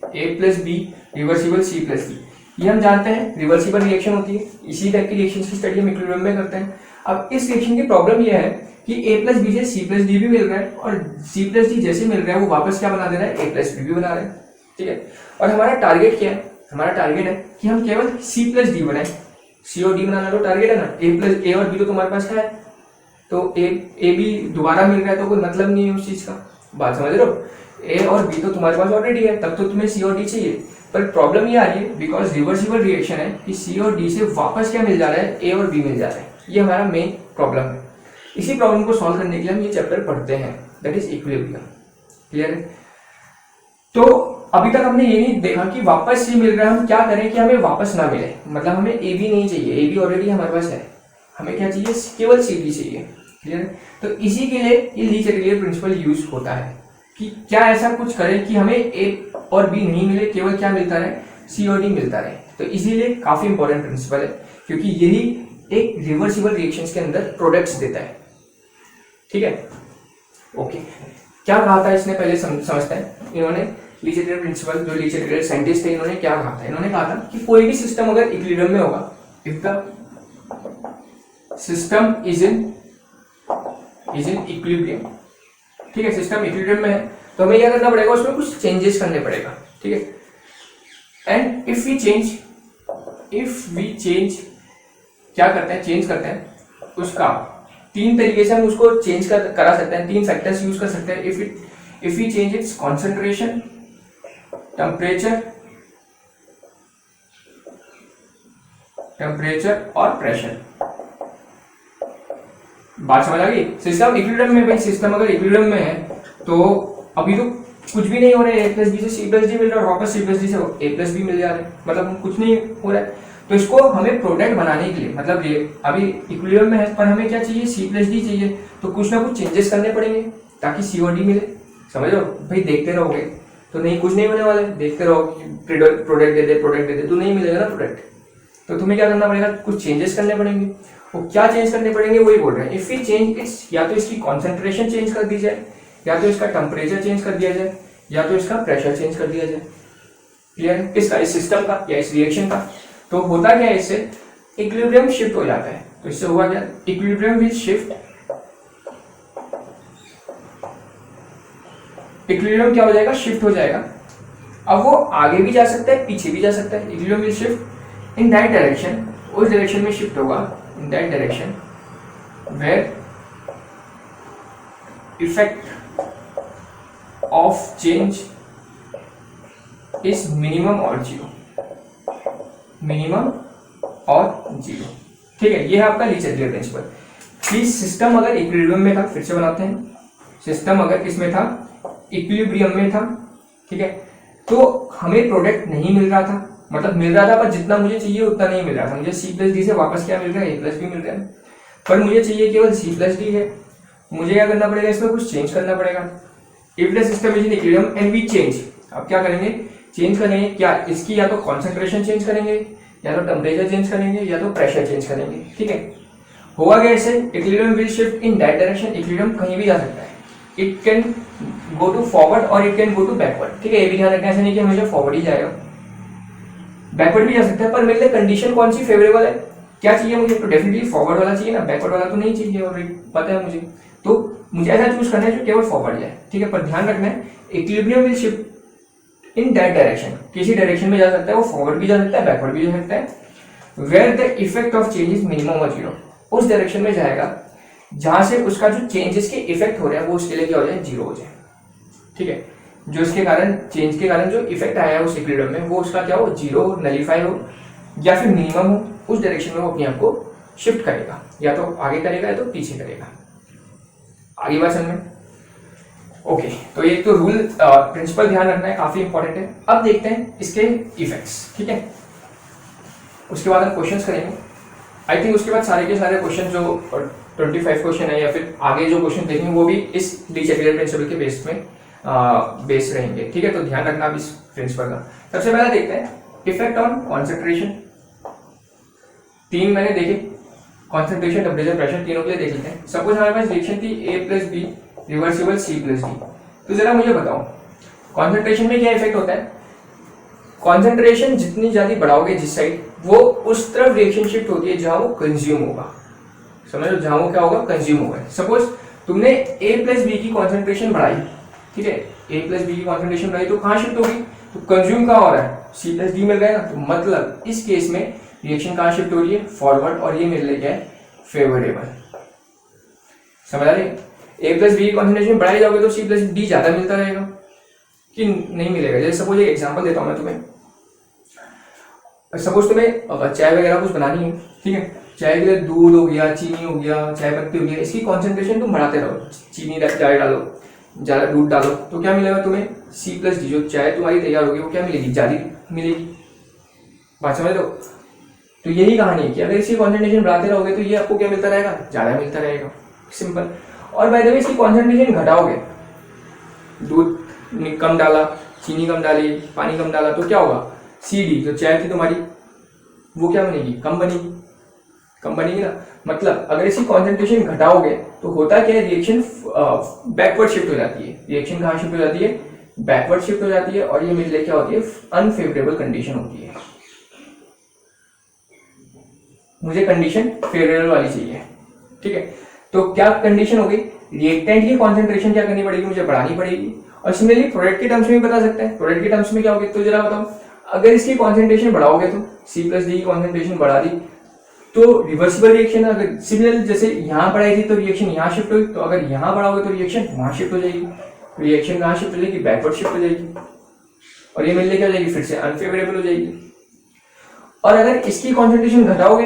[SPEAKER 1] a plus B reversible c plus D, ये हम जानते हैं रिवर्सिबल रिएक्शन होती है, इसी टाइप की रिएक्शन की स्टडी हम इक्विलिब्रियम में करते हैं। अब इस रिएक्शन की प्रॉब्लम यह है कि a प्लस बी से c प्लस डी भी मिल रहा है, और c प्लस डी जैसे मिल रहा है वो वापस क्या बना दे रहा है, a प्लस बी भी बना रहा है। ठीक है, और हमारा टारगेट क्या है, हमारा टारगेट है कि हम केवल c प्लस डी बनाए, c और d बनाना तो टारगेट है ना। a प्लस a और b तो तुम्हारे पास है, तो a b दोबारा मिल रहा है तो कोई मतलब नहीं है उस चीज का, बात समझ रहे हो। a और b तो तुम्हारे पास ऑलरेडी है, तब तो तुम्हें c और d चाहिए। पर प्रॉब्लम ये आ रही है बिकॉज रिवर्सिबल रिएक्शन है कि c और d से वापस क्या मिल जा रहा है, a और b मिल जा रहा है। ये हमारा मेन प्रॉब्लम है। इसी प्रॉब्लम को सॉल्व करने के लिए हम ये चैप्टर पढ़ते हैं, दैट इज इक्विलिब्रियम। क्लियर है, तो अभी तक हमने ये नहीं देखा कि वापस c मिल रहा है, हम क्या करें कि हमें वापस ना मिले, मतलब हमें a b नहीं चाहिए, a b ऑलरेडी हमारे पास है, हमें क्या चाहिए, केवल c d चाहिए। क्लियर है, तो इसी के लिए ये ली चैटिलियर प्रिंसिपल यूज होता है कि क्या ऐसा कुछ करें कि हमें a और b नहीं मिले, केवल क्या मिलता रहे, c और d मिलता रहे। तो इसीलिए काफी इंपॉर्टेंट प्रिंसिपल है, क्योंकि यही एक रिवर्सिबल रिएक्शंस के अंदर प्रोडक्ट्स देता है। ठीक है, ओके, क्या कहा था इसने पहले समझते हैं। इन्होंने ली चैटिलियर प्रिंसिपल, जो ली चैटिलियर साइंटिस्ट थे, इन्होंने क्या कहा था, इन्होंने कहा था कि कोई भी सिस्टम अगर इक्विलिब्रियम में होगा, if the system is in equilibrium, ठीक है, सिस्टम इक्विलिब्रियम में है, तो हमें क्या करना पड़ेगा, उसमें कुछ चेंजेस करने पड़ेगा। ठीक है, एंड इफ वी चेंज क्या करते हैं, चेंज करते हैं उसका, तीन तरीके से हम उसको चेंज करा सकते हैं, तीन फैक्टर्स यूज कर सकते हैं। If we change its concentration, temperature और प्रेशर, बात समझ आ गई? सिस्टम इक्विलिब्रियम में, भाई सिस्टम अगर इक्विलिब्रियम में है तो अभी तो कुछ भी नहीं हो रहा है, ए प्लस बी से सी प्लस डी मिल रहा है और वापस सी प्लस डी से ए प्लस बी मिल जा रहा है, मतलब कुछ नहीं हो रहा है। तो इसको हमें प्रोडक्ट बनाने के लिए, मतलब अभी इक्विलिब्रियम में है पर हमें क्या चाहिए, सी प्लस डी चाहिए, तो कुछ ना कुछ चेंजेस करने पड़ेंगे ताकि सी और डी मिले। समझ लो भाई, देखते रहोगे तो नहीं, कुछ नहीं होने वाला है, देखते रहो प्रोडक्ट दे दे तो नहीं मिलेगा ना प्रोडक्ट। तो तुम्हें क्या करना पड़ेगा, कुछ चेंजेस करने पड़ेंगे। वो क्या चेंज करने पड़ेंगे वही बोल रहे हैं। इफ वी चेंज इट्स, या तो इसकी कॉन्सेंट्रेशन चेंज कर दी जाए, या तो इसका टेम्परेचर चेंज कर दिया जाए, या तो इसका प्रेशर चेंज कर दिया जाए। क्लियर है? किसका, इस सिस्टम का या इस रिएक्शन का। तो होता क्या है, इससे इक्विलिब्रियम शिफ्ट हो जाता है। तो इससे हुआ क्या, इक्विलिब्रियम विल शिफ्ट, इक्विलिब्रियम क्या हो जाएगा, शिफ्ट हो जाएगा। अब वो आगे भी जा सकता है, पीछे भी जा सकता है। Equilibrium will shift in that direction, उस डायरेक्शन में शिफ्ट होगा, in that direction where effect of change is minimum और जीरो, मिनिमम और जीरो। ठीक है, ये है आपका ली चैटलियर प्रिंसिपल। कि सिस्टम अगर इक्विलिब्रियम में था, फिर से बनाते हैं, सिस्टम अगर किसमें था, इक्विलिब्रियम में था, ठीक है, तो हमें प्रोडक्ट नहीं मिल रहा था, मतलब मिल रहा था पर जितना मुझे चाहिए उतना नहीं मिल रहा था। मुझे सी प्लस डी से वापस क्या मिल रहा है, ए प्लस बी मिल रहा है, पर मुझे चाहिए केवल सी प्लस डी है। मुझे क्या करना पड़ेगा, इसमें कुछ चेंज करना पड़ेगा। If the system is in equilibrium and we change, अब क्या करेंगे, चेंज करेंगे क्या, इसकी या तो कॉन्सेंट्रेशन चेंज करेंगे, या तो टेम्परेचर चेंज करेंगे, या तो प्रेशर चेंज करेंगे। ठीक है, होगा कैसे, equilibrium will shift in that direction. Equilibrium कहीं भी जा सकता है, it can go to forward और it can go to backward. ठीक है, ये भी ध्यान रखना, ऐसा नहीं कि हमेशा फॉरवर्ड ही जाएगा, बैकवर्ड भी जा सकता है। पर मेरे लिए कंडीशन कौन सी फेवरेबल है, क्या चाहिए मुझे, तो डेफिनेटली फॉरवर्ड वाला चाहिए ना, बैकवर्ड वाला तो नहीं चाहिए, और पता है मुझे, तो मुझे ऐसा चूज करना है जो केवल फॉरवर्ड जाए। ठीक है, पर ध्यान रखना है, equilibrium will shift in that direction, किसी डायरेक्शन में जा सकता है, वो फॉरवर्ड भी जा सकता है, बैकवर्ड भी जा सकता है, where the effect of change is minimum और जीरो, उस डायरेक्शन में जाएगा जहां से उसका जो चेंजेस के इफेक्ट हो रहा है वो उसके लिए क्या हो जाए, जीरो हो जाए। ठीक है, जो इसके कारण, चेंज के कारण जो इफेक्ट आया है उस इक्विलिब्रियम में, वो उसका क्या हो, जीरो, नलीफाई हो, या फिर मिनिमम हो, उस डायरेक्शन में वो अपने आप को शिफ्ट करेगा, या तो आगे करेगा या तो पीछे करेगा। आगे बात समझ में? ओके, तो ये तो रूल प्रिंसिपल ध्यान रखना है, काफी इंपॉर्टेंट है। अब देखते हैं इसके इफेक्ट्स। ठीक है, उसके बाद हम क्वेश्चंस करेंगे। आई थिंक उसके बाद सारे के सारे क्वेश्चन जो 25 क्वेश्चन है, या फिर आगे जो क्वेश्चन देखेंगे वो भी इस ली चैटलियर प्रिंसिपल के बेस में बेस रहेंगे। ठीक है, तो ध्यान रखना अब इस प्रिंसिपल का। सबसे पहले देखते हैं इफेक्ट ऑन कॉन्सेंट्रेशन। तीन मैंने देखे, कॉन्सेंट्रेशन, टेम्परेचर, प्रेशर, तीनों के लिए देख लेते हैं। सपोज हमारे पास रिएक्शन थी A plus B reversible C plus D, तो जरा मुझे बताओ कॉन्सेंट्रेशन में क्या इफेक्ट होता है। कॉन्सेंट्रेशन जितनी ज्यादा बढ़ाओगे जिस साइड, वो उस तरफ रिएक्शन शिफ्ट होती है जहां वो कंज्यूम होगा। समझ लो, जहां वो क्या होगा, कंज्यूम होगा। सपोज तुमने ए प्लस बी की कॉन्सेंट्रेशन बढ़ाई, ठीक है, ए प्लस बी की कॉन्सेंट्रेशन बढ़ाई, तो कहां शिफ्ट होगी, तो कंज्यूम कहां हो रहा है, सी प्लस डी मिल रहा है ना। तो मतलब इस केस में रिएक्शन कहां शिफ्ट हो रही है, फॉरवर्ड, और ये मेरे लिए क्या है, फेवरेबल। समझ आ रही है? ए प्लस बी की कॉन्सेंट्रेशन बढ़ाई जाओगे तो सी प्लस डी ज्यादा मिलता रहेगा कि नहीं मिलेगा। जैसे सपोज एक एग्जांपल देता हूं मैं तुम्हें। सपोज तुम्हें चाय वगैरह कुछ बनानी है, ठीक है, चाय के लिए दूध हो गया, चीनी हो गया, चाय पत्ती हो गया, इसकी कॉन्सेंट्रेशन तुम बढ़ाते रहो, चीनी चाय डालो, ज्यादा दूध डालो, तो क्या मिलेगा तुम्हें, सी प्लस डी, जो चाय तुम्हारी तैयार होगी वो क्या मिलेगी, ज्यादा मिलेगी। बात समझ लो? तो यही कहानी है कि अगर इसकी कॉन्सेंट्रेशन बढ़ाते रहोगे तो ये आपको क्या मिलता रहेगा, ज्यादा मिलता रहेगा, सिंपल। और बाय द वे इसकी कॉन्सेंट्रेशन घटाओगे, दूध कम डाला, चीनी कम डाली, पानी कम डाला, तो क्या होगा, सी डी जो चाय थी तुम्हारी वो क्या बनेगी, कम बनेगी, कम बनेगी ना। मतलब अगर इसकी कॉन्सेंट्रेशन घटाओगे तो होता क्या है, रिएक्शन बैकवर्ड शिफ्ट हो जाती है। रिएक्शन कहाँ शिफ्ट हो जाती है, बैकवर्ड शिफ्ट हो जाती है, और ये मेरे लिए क्या होती है, अनफेवरेबल कंडीशन होती है। मुझे कंडीशन फेवरेबल वाली चाहिए। ठीक है, तो क्या कंडीशन हो गई, रिएक्टेंट की कॉन्सेंट्रेशन क्या करनी पड़ेगी, मुझे बढ़ानी पड़ेगी। और सिमिलरली प्रोडक्ट के टर्म्स में भी बता सकते हैं, प्रोडक्ट के टर्म्स में क्या होगी, तो जरा बताओ, अगर इसकी कॉन्सेंट्रेशन बढ़ाओगे तो सी प्लस डी की कॉन्सेंट्रेशन बढ़ा दी तो रिवर्सिबल रिएक्शन, अगर सिमिलर जैसे यहाँ बढ़ाई थी तो रिएक्शन यहाँ शिफ्ट हुई, तो अगर यहाँ बढ़ाओगे तो रिएक्शन वहां शिफ्ट हो जाएगी, रिएक्शन कहाँ शिफ्ट हो जाएगी, बैकवर्ड शिफ्ट हो जाएगी, और ये मेरे लिए क्या हो जाएगी, फिर से अनफेवरेबल हो जाएगी। और अगर इसकी कॉन्सेंट्रेशन घटाओगे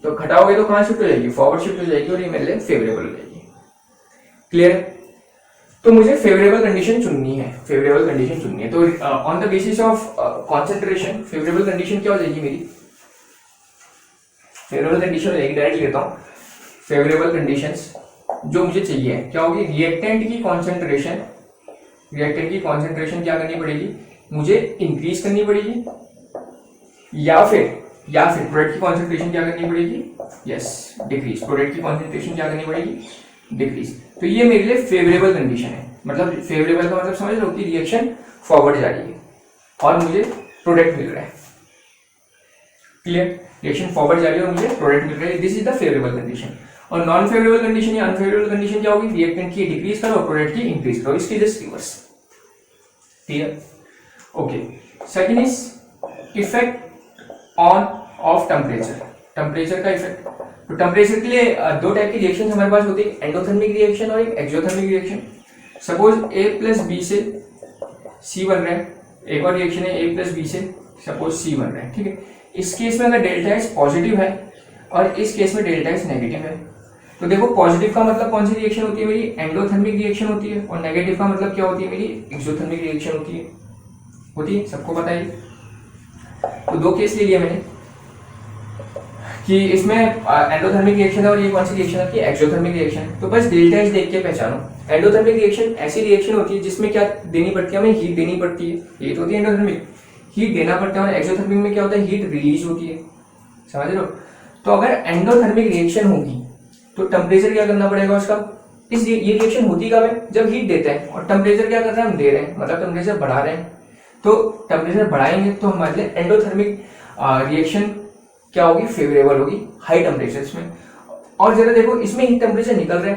[SPEAKER 1] तो घटाओगे तो कहाँ शिफ्ट हो जाएगी, फॉरवर्ड शिफ्ट हो जाएगी और ये मेरे लिए फेवरेबल हो जाएगी। क्लियर? तो मुझे फेवरेबल कंडीशन चुननी है, फेवरेबल कंडीशन चुननी है। तो on the basis of concentration favourable condition क्या हो जाएगी मेरी, फेवरेबल कंडीशन हो जाएगी, डायरेक्ट लेता हूँ। फेवरेबल कंडीशंस जो मुझे चाहिए क्या होगी, रिएक्टेंट की कॉन्सेंट्रेशन, रिएक्टेंट की कॉन्सेंट्रेशन क्या करनी पड़ेगी, मुझे इंक्रीज करनी पड़ेगी, या फिर प्रोडक्ट की कॉन्सेंट्रेशन क्या करनी पड़ेगी, यस डिक्रीज, प्रोडक्ट की कॉन्सेंट्रेशन क्या करनी पड़ेगी, डिक्रीज। तो ये मेरे लिए फेवरेबल कंडीशन है। मतलब फेवरेबल का मतलब समझ लो कि रिएक्शन फॉरवर्ड जा रही है और मुझे प्रोडक्ट मिल रहा है। क्लियर? रिएक्शन फॉरवर्ड जा रही है और मुझे प्रोडक्ट मिल रहा है, this is the favourable condition. और नॉन फेवरेबल कंडीशन या अनफेवरेबल कंडीशन क्या होगी, रिएक्टेंट की डिक्रीज करो और प्रोडक्ट की इंक्रीज करो, इसकी just reverse. Clear? Okay. Second is effect on off temperature, temperature का इफेक्ट। तो टेम्परेचर के लिए दो टाइप की रिएक्शन हमारे पास होती है, एंडोथर्मिक रिएक्शन और एक exothermic reaction. Suppose A plus B से C बन रहा है, एक और रिएक्शन है A प्लस बी से सपोज C बन रहा है, ठीक है। इस केस में अगर डेल्टा H पॉजिटिव है और इस केस में डेल्टा H नेगेटिव है, तो देखो पॉजिटिव का मतलब कौन सी रिएक्शन होती है मेरी, एंडोथर्मिक रिएक्शन होती है, और नेगेटिव का मतलब क्या होती है मेरी, एक्सोथर्मिक रिएक्शन होती है, सबको पता है। तो दो केस ले लिया मैंने कि इसमें एंडोथर्मिक रिएक्शन है और ये कौन सी रिएक्शन है, एक्सोथर्मिक रिएक्शन। तो बस डेल्टा एच देख के पहचानो। एंडोथर्मिक रिएक्शन ऐसी रिएक्शन होती है जिसमें क्या देनी पड़ती है, हमें हीट देनी पड़ती है, ये तो होती है एंडोथर्मिक, हीट देना पड़ता है। और एक्सोथर्मिक में क्या होता है, हीट रिलीज होती है, समझ रहे हो। तो अगर एंडोथर्मिक रिएक्शन होगी तो टेम्परेचर क्या करना पड़ेगा उसका, ये रिएक्शन होती कब है, जब हीट देते हैं, और टेम्परेचर क्या कर रहे हैं, हम दे रहे हैं, मतलब टेम्परेचर बढ़ा रहे हैं। तो टेम्परेचर बढ़ाएंगे तो हमारे लिए एंडोथर्मिक रिएक्शन क्या होगी, फेवरेबल होगी हाई टेम्परेचर में। और जरा देखो इसमें हीट टेम्परेचर निकल रहा है,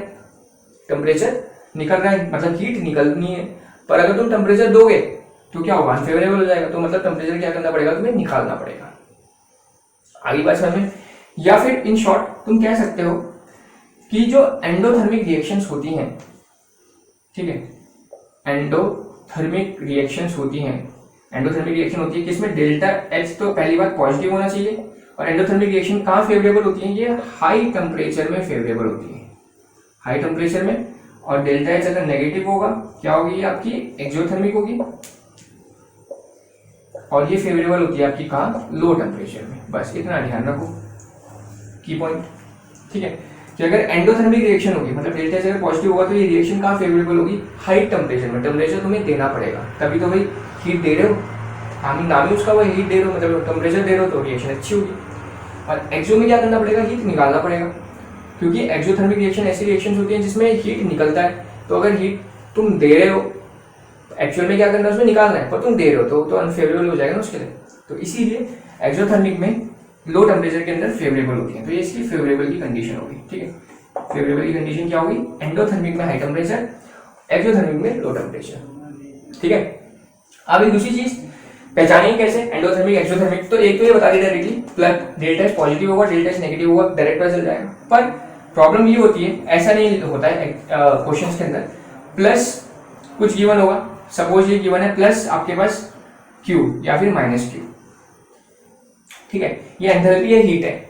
[SPEAKER 1] टेम्परेचर निकल रहा है मतलब हीट निकलनी है, पर अगर तुम टेम्परेचर दोगे तो क्या होगा, अनफेवरेबल हो जाएगा। तो मतलब टेम्परेचर क्या करना पड़ेगा, तुम्हें निकालना पड़ेगा। आगे बात समझ में। या फिर इन शॉर्ट तुम कह सकते हो कि जो एंडोथर्मिक रिएक्शंस होती हैं, ठीक है, एंडोथर्मिक रिएक्शंस होती हैं, एंडोथर्मिक रिएक्शन होती है किसमें, डेल्टा एच तो पहली बात पॉजिटिव होना चाहिए। और एंडोथर्मिक रिएक्शन कहाँ फेवरेबल होती है, ये हाई टेम्परेचर में फेवरेबल होती है, हाई टेम्परेचर में। और डेल्टा एच अगर नेगेटिव होगा क्या होगी, आपकी एक्सोथर्मिक होगी। और ये फेवरेबल होती है आपकी कहाँ, लो टेम्परेचर में। बस इतना ध्यान रखो, की पॉइंट, ठीक है। कि अगर एंडोथर्मिक रिएक्शन होगी मतलब डेल्टा एच अगर पॉजिटिव होगा तो ये रिएक्शन कहाँ फेवरेबल होगी, हाई टेम्परेचर में। टेम्परेचर तुम्हें देना पड़ेगा, तभी तो भाई हीट दे रहे हो, नाम ही उसका वो हीट दे रहे हो, मतलब टेम्परेचर दे रहे हो तो रिएक्शन अच्छी होगी। और एक्सो में क्या करना पड़ेगा, हीट निकालना पड़ेगा, क्योंकि एक्सोथर्मिक रिएक्शन ऐसी रिएक्शन होती है जिसमें हीट निकलता है। तो अगर हीट तुम दे रहे हो, एक्चुअल में क्या करना है, उसमें निकालना है, पर तुम दे रहे हो तो अनफेवरेबल हो जाएगा ना उसके लिए। तो इसीलिए एक्सोथर्मिक में लो टेम्परेचर के अंदर फेवरेबल होती है, तो ये इसकी फेवरेबल की कंडीशन होगी, ठीक है। फेवरेबल की कंडीशन क्या होगी, एंडोथर्मिक में हाई टेम्परेचर, एक्सोथर्मिक में लो टेम्परेचर, ठीक है। अब एक दूसरी चीज पहचानेंगे कैसे, एंडोथर्मिक एक्सोथर्मिक। तो एक तो ये बता दी directly, plus delta H positive होगा, डेल्टा एच नेगेटिव होगा, डायरेक्ट पता चल जाएगा। पर प्रॉब्लम ये होती है, ऐसा नहीं होता है क्वेश्चंस के अंदर, प्लस कुछ गिवन होगा, सपोज ये गिवन है प्लस आपके पास क्यू या फिर माइनस क्यू, ठीक है, ये एंथैल्पी है, हीट है।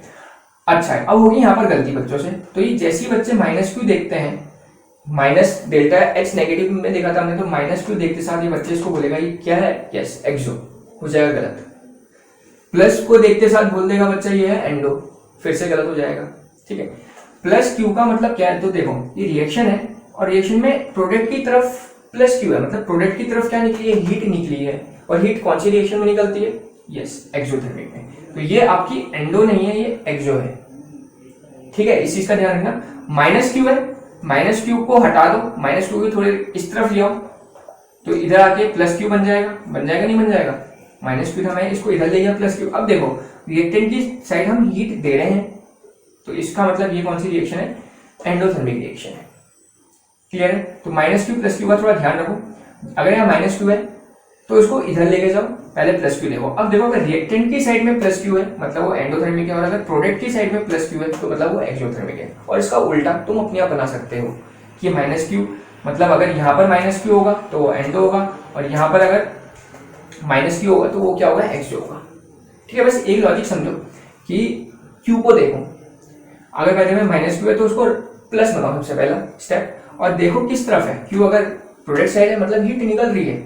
[SPEAKER 1] अच्छा है, अब होगी यहाँ पर गलती बच्चों से। तो ये जैसे ही बच्चे माइनस क्यू देखते हैं, माइनस डेल्टा एच नेगेटिव में देखा था हमने, तो माइनस क्यू देखते साथ ये बच्चे इसको बोलेगा ये क्या है, यस एक्सो, हो जाएगा गलत। प्लस को देखते साथ बोल देगा बच्चा ये है एंडो, फिर से गलत हो जाएगा, ठीक है। प्लस क्यू का मतलब क्या है, तो देखो ये रिएक्शन है और रिएक्शन में प्रोडक्ट की तरफ प्लस क्यू है, मतलब प्रोडक्ट की तरफ क्या निकली है, हीट निकली है। और हीट कौन सी रिएक्शन में निकलती है, यस एक्सोथर्मिक में। तो ये आपकी एंडो नहीं है, ये एक्सो है, ठीक है, इस चीज का ध्यान रखना। माइनस क्यू है, माइनस क्यू को हटा दो, माइनस क्यू को थोड़े इस तरफ ले आओ, तो इधर आके प्लस क्यू बन जाएगा, नहीं बन जाएगा, माइनस क्यू था, मैं इसको इधर ले गया प्लस क्यू। अब देखो रिएक्टेंट की साइड हम हीट दे रहे हैं, तो इसका मतलब ये कौन सी रिएक्शन है, एंडोथर्मिक रिएक्शन है, क्लियर है। तो माइनस क्यू प्लस क्यू का थोड़ा ध्यान रखो, अगर यहाँ माइनस क्यू है तो इसको इधर लेके जाओ, पहले प्लस क्यू देखो। अब देखो अगर रिएक्टेंट की साइड में प्लस क्यू है मतलब वो एंडोथर्मिक है, और अगर प्रोडक्ट की साइड में प्लस क्यू है तो मतलब वो एक्सोथर्मिक है। और इसका उल्टा तुम अपने आप बना सकते हो कि माइनस क्यू मतलब अगर यहाँ पर माइनस क्यू होगा तो वो एंडो होगा, और यहाँ पर अगर माइनस क्यू होगा तो वो क्या होगा, एक्सो होगा, ठीक है। बस एक लॉजिक समझो कि क्यू को देखो, अगर कहते हैं -Q है तो उसको प्लस बनाओ सबसे पहला स्टेप, और देखो किस तरफ है। Q अगर प्रोडक्ट साइड है मतलब हीट निकल रही है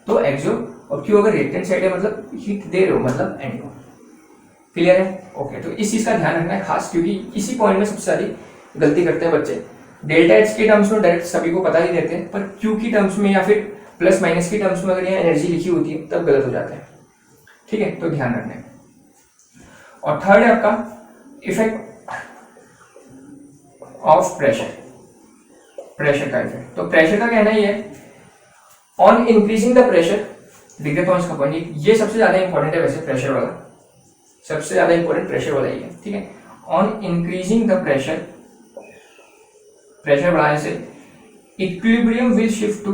[SPEAKER 1] तो एक्सो, और Q अगर रिएक्टेंट साइड है मतलब हीट दे रहे हो मतलब एंडो। क्लियर है? ओके, तो इस चीज का ध्यान रखना है खास, क्योंकि इसी पॉइंट में सबसे सारी गलती करते हैं बच्चे। डेल्टा एच के टर्म्स में डायरेक्ट सभी को पता ही रहते हैं, पर क्यू की टर्म्स में या फिर प्लस माइनस की टर्म्स में अगर यहाँ एनर्जी लिखी होती है तब गलत हो जाता है। ठीक है, तो ध्यान रखना है। और थर्ड है आपका इफेक्ट ऑफ प्रेशर, प्रेशर का इफेक्ट। तो प्रेशर का कहना ही है ऑन इंक्रीजिंग द प्रेशर, लिख देता हूं इसका पॉइंट, ये सबसे ज्यादा इंपॉर्टेंट है वैसे, प्रेशर वाला सबसे ज्यादा इंपॉर्टेंट प्रेशर वाला ही है। ठीक है, on increasing the pressure, pressure बढ़ाने से equilibrium will shift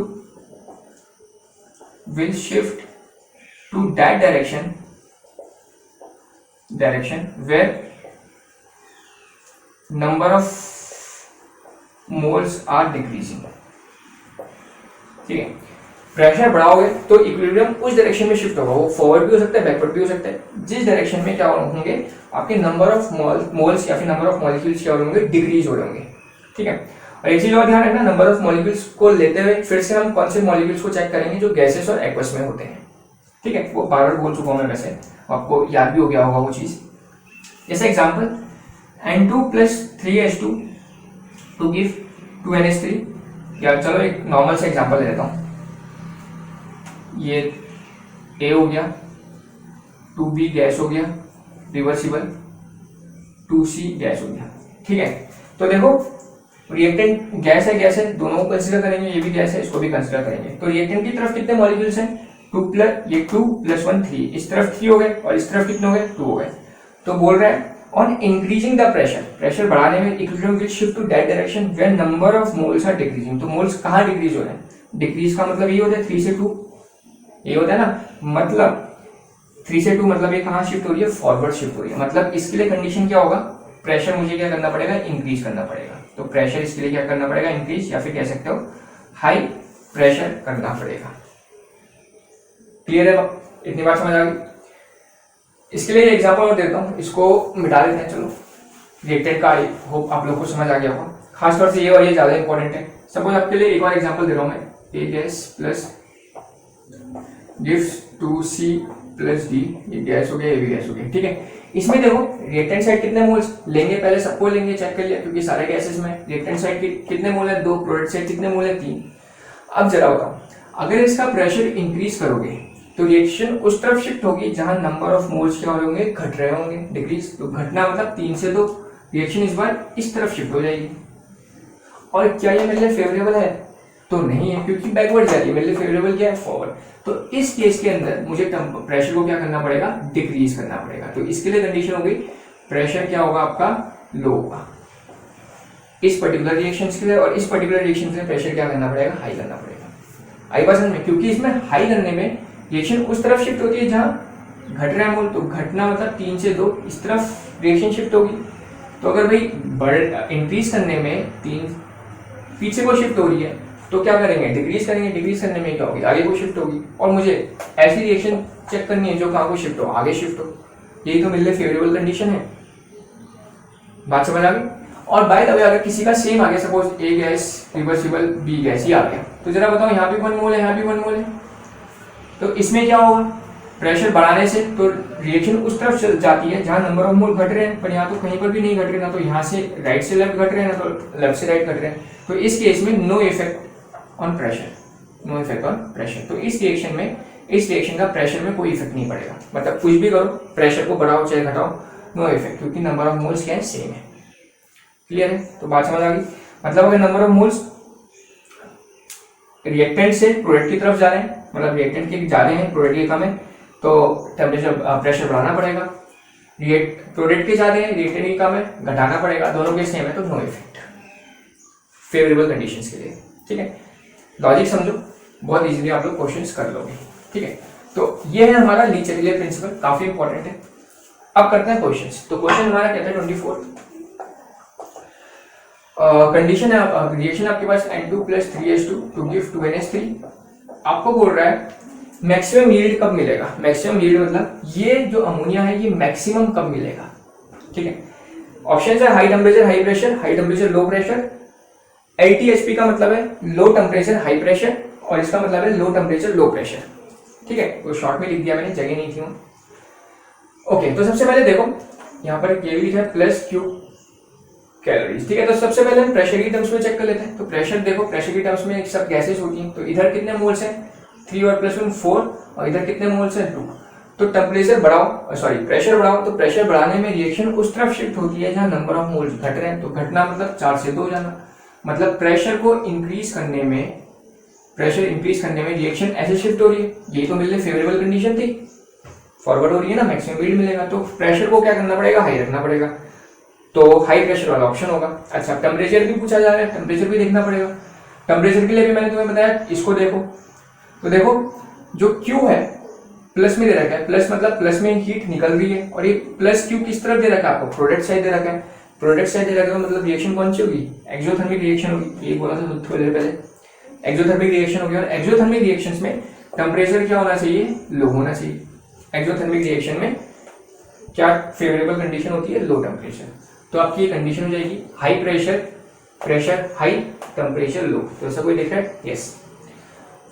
[SPEAKER 1] to that direction where number of moles are decreasing. ठीक है, प्रेशर बढ़ाओगे तो इक्विलिब्रियम उस डायरेक्शन में शिफ्ट होगा, वो फॉरवर्ड भी हो सकता है बैकवर्ड भी हो सकता है, जिस डायरेक्शन में क्या होंगे आपके नंबर ऑफ मोल्स या फिर नंबर ऑफ मॉलिक्यूल्स क्या होंगे, डिक्रीज हो रहे होंगे। ठीक है, और एक चीज और ध्यान रखना, नंबर ऑफ मॉलिक्यूल्स को लेते हुए फिर से हम कौन से मॉलिक्यूल्स को चेक करेंगे जो गैसेस और एक्वस में होते हैं। ठीक है, वो बार बार बोल चुका हूं मैं, वैसे आपको याद भी हो गया होगा वो चीज। जैसे example N2 + 3H2 to give 2NH3, या चलो एक नॉर्मल से एग्जांपल ले लेता हूं, ये A हो गया, 2B गैस हो गया रिवर्सिबल, 2C गैस हो गया। ठीक है, तो देखो रिएक्टेंट गैस है, दोनों को कंसीडर करेंगे, ये भी गैस है इसको भी कंसीडर करेंगे। तो रिएक्टेंट की तरफ कितने मॉलिक्यूल्स हैं, 2 + 1 3, इस तरफ 3 हो गए और इस तरफ कितने हो गए, 2 हो गए। तो बोल रहा है on increasing the pressure, pressure बढ़ाने में equilibrium will shift to that direction where number of moles are decreasing. तो मोल्स कहाँ डिक्रीज हो रहे हैं, डिक्रीज का मतलब ये होता है 3 से 2, ये होता है ना, मतलब 3 से 2 मतलब ये कहाँ शिफ्ट हो रही है, फॉरवर्ड शिफ्ट हो रही है। मतलब इसके लिए कंडीशन क्या होगा, प्रेशर मुझे क्या करना पड़ेगा, इंक्रीज करना पड़ेगा। तो प्रेशर इसके लिए क्या करना पड़ेगा, इंक्रीज, या फिर कह सकते हो हाई प्रेशर करना पड़ेगा। क्लियर है, इतनी बात समझ आ गई। इसके लिए एग्जांपल और देता हूं, इसको मिटा देते हैं। चलो रिएक्टेंट का होप आप लोग को समझ आ गया होगा, खासतौर से ये और ये ज्यादा इंपॉर्टेंट है। सपोज आपके लिए एक और एग्जांपल दे रहा हूं मैं, A gas plus gives 2C + D, ये गैस हो गया, ये भी गैस हो गया। ठीक है, इसमें देखो रिएक्टेंट साइड कितने मोल्स लेंगे, पहले सबको लेंगे, चेक कर लिया, क्योंकि सारे गैसेस में रिएक्टेंट साइड कितने मोल है, 2, प्रोडक्ट साइड कितने मोल है, 3। अब जरा बताओ, अगर इसका प्रेशर इंक्रीज करोगे तो रिएक्शन उस तरफ शिफ्ट होगी जहां नंबर ऑफ मोल्स क्या होंगे, घट रहे होंगे, डिक्रीज। तो घटना मतलब 3 से 2, रिएक्शन इस बार इस तरफ शिफ्ट हो जाएगी। और क्या ये मेरे लिए फेवरेबल है, तो नहीं है, क्योंकि बैकवर्ड जा रही है। मेरे लिए फेवरेबल क्या है, फॉरवर्ड। तो इस केस के अंदर मुझे प्रेशर को क्या करना पड़ेगा, डिक्रीज करना पड़ेगा। तो इसके लिए कंडीशन हो गई, प्रेशर क्या होगा आपका, लो होगा इस पर्टिकुलर रिएक्शन के लिए, और इस पर्टिकुलर रिएक्शन के लिए प्रेशर क्या करना पड़ेगा, हाई करना पड़ेगा। आई बात समझ में, क्योंकि इसमें हाई करने में रिएक्शन उस तरफ शिफ्ट होती है जहां घट रहा है मोल, तो घटना मतलब 3 से 2, इस तरफ रिएक्शन शिफ्ट होगी। तो अगर भाई इंक्रीज करने में 3 पीछे को शिफ्ट हो रही है तो क्या करेंगे, डिक्रीज करेंगे, डिक्रीज करने में क्या होगी, आगे को शिफ्ट होगी। और मुझे ऐसी रिएक्शन चेक करनी है जो कहाँ को शिफ्ट हो, आगे शिफ्ट हो। यही तो मेरे लिए फेवरेबल कंडीशन है। बात समझ आ गई। और बाय द वे अगर किसी का सेम आ गया, suppose A gas reversible B gas ही आ गया, तो जरा बताओ यहाँ भी 1 मोल है, यहाँ भी 1 मोल है, तो इसमें क्या होगा, प्रेशर बढ़ाने से तो रिएक्शन उस तरफ चल जाती है जहां नंबर ऑफ मोल घट रहे हैं, पर यहाँ तो कहीं पर भी नहीं घट रहे, ना तो यहाँ से राइट से लेफ्ट घट रहे हैं, ना तो लेफ्ट से राइट घट रहे हैं। तो इस केस में no effect on pressure, no effect on pressure. तो इस रिएक्शन का प्रेशर में कोई इफेक्ट नहीं पड़ेगा। मतलब कुछ भी करो, प्रेशर को बढ़ाओ चाहे घटाओ, नो इफेक्ट, क्योंकि नंबर ऑफ मोल्स क्या है, सेम है। क्लियर है, तो बात समझ आ गई। मतलब अगर नंबर ऑफ मोल्स रिएक्टेंट से प्रोडक्ट की तरफ जा रहे हैं, मतलब रिएक्टेंट के जा रहे हैं, प्रोडक्ट के कम है, तो टेम्परेचर प्रेशर बढ़ाना पड़ेगा। प्रोडक्ट के जा रहे हैं, रिएक्टेंट की कम है, घटाना पड़ेगा। दोनों के सेम है तो नो इफेक्ट, फेवरेबल कंडीशंस के लिए। ठीक है, लॉजिक समझो, बहुत इजीली आप लोग क्वेश्चंस कर लोगे। ठीक है, तो ये है हमारा ली चलिए प्रिंसिपल, काफी इंपॉर्टेंट है। अब करते हैं क्वेश्चंस। तो क्वेश्चन हमारा कहता है 24, कंडीशन है, रिएक्शन आपके पास N2 + 3H2 to give 2NH3। आपको बोल रहा है मैक्सिमम यील्ड कब मिलेगा। मैक्सिमम यील्ड मतलब ये जो अमोनिया है ये मैक्सिमम कब मिलेगा। ठीक है, ऑप्शन है high temperature high pressure, high temperature low pressure. LTHP का मतलब है लो टेम्परेचर हाई प्रेशर और इसका मतलब है लो टेम्परेचर लो प्रेशर। ठीक है, तो शॉर्ट में लिख दिया मैंने, जगह नहीं थी वहां। ओके, तो सबसे पहले देखो यहाँ पर ये भी लिखा है प्लस क्यू कैलोरीज। ठीक है, तो सबसे पहले हम प्रेशर की टर्म्स में चेक कर लेते हैं। तो प्रेशर देखो, प्रेशर की टर्म्स में सब गैसेज होती हैं, तो इधर कितने मोल्स हैं 3 और प्लस 1 4 और इधर कितने मोल्स हैं 2। तो टेम्परेचर बढ़ाओ, सॉरी प्रेशर बढ़ाओ, तो प्रेशर बढ़ाने में रिएक्शन उस तरफ शिफ्ट होती है जहां नंबर ऑफ मोल्स घट रहे हैं। तो घटना मतलब 4 से 2 जाना, मतलब प्रेशर को इंक्रीज करने में, प्रेशर इंक्रीज करने में रिएक्शन ऐसे शिफ्ट हो रही है। यही तो मेरे लिए फेवरेबल कंडीशन थी, फॉरवर्ड हो रही है ना, मैक्सिमम यील्ड मिलेगा। तो प्रेशर को क्या करना पड़ेगा, हाई रखना पड़ेगा, तो हाई प्रेशर वाला ऑप्शन होगा। अच्छा, टेम्परेचर भी पूछा जा रहा है, टेम्परेचर भी देखना पड़ेगा। टेम्परेचर के लिए भी मैंने तुम्हें बताया, इसको देखो, तो देखो जो Q है प्लस में दे रखा है, प्लस मतलब प्लस में हीट निकल रही है, और ये प्लस Q किस तरफ दे रखा है आपको, प्रोडक्ट साइड दे रखा है। प्रोडक्ट साइड दे रखा है मतलब रिएक्शन कौन सी होगी, एक्सोथर्मिक रिएक्शन होगी। ये बोला था थोड़ी देर पहले, एक्सोथर्मिक रिएक्शन होगी। और एक्सोथर्मिक रिएक्शंस में टेम्परेचर क्या होना चाहिए, लो होना चाहिए। एक्सोथर्मिक रिएक्शन में क्या फेवरेबल कंडीशन होती है, लो टेम्परेचर। तो आपकी ये कंडीशन हो जाएगी high pressure, pressure high, temperature low. तो ऐसा कोई दिख रहा है, yes,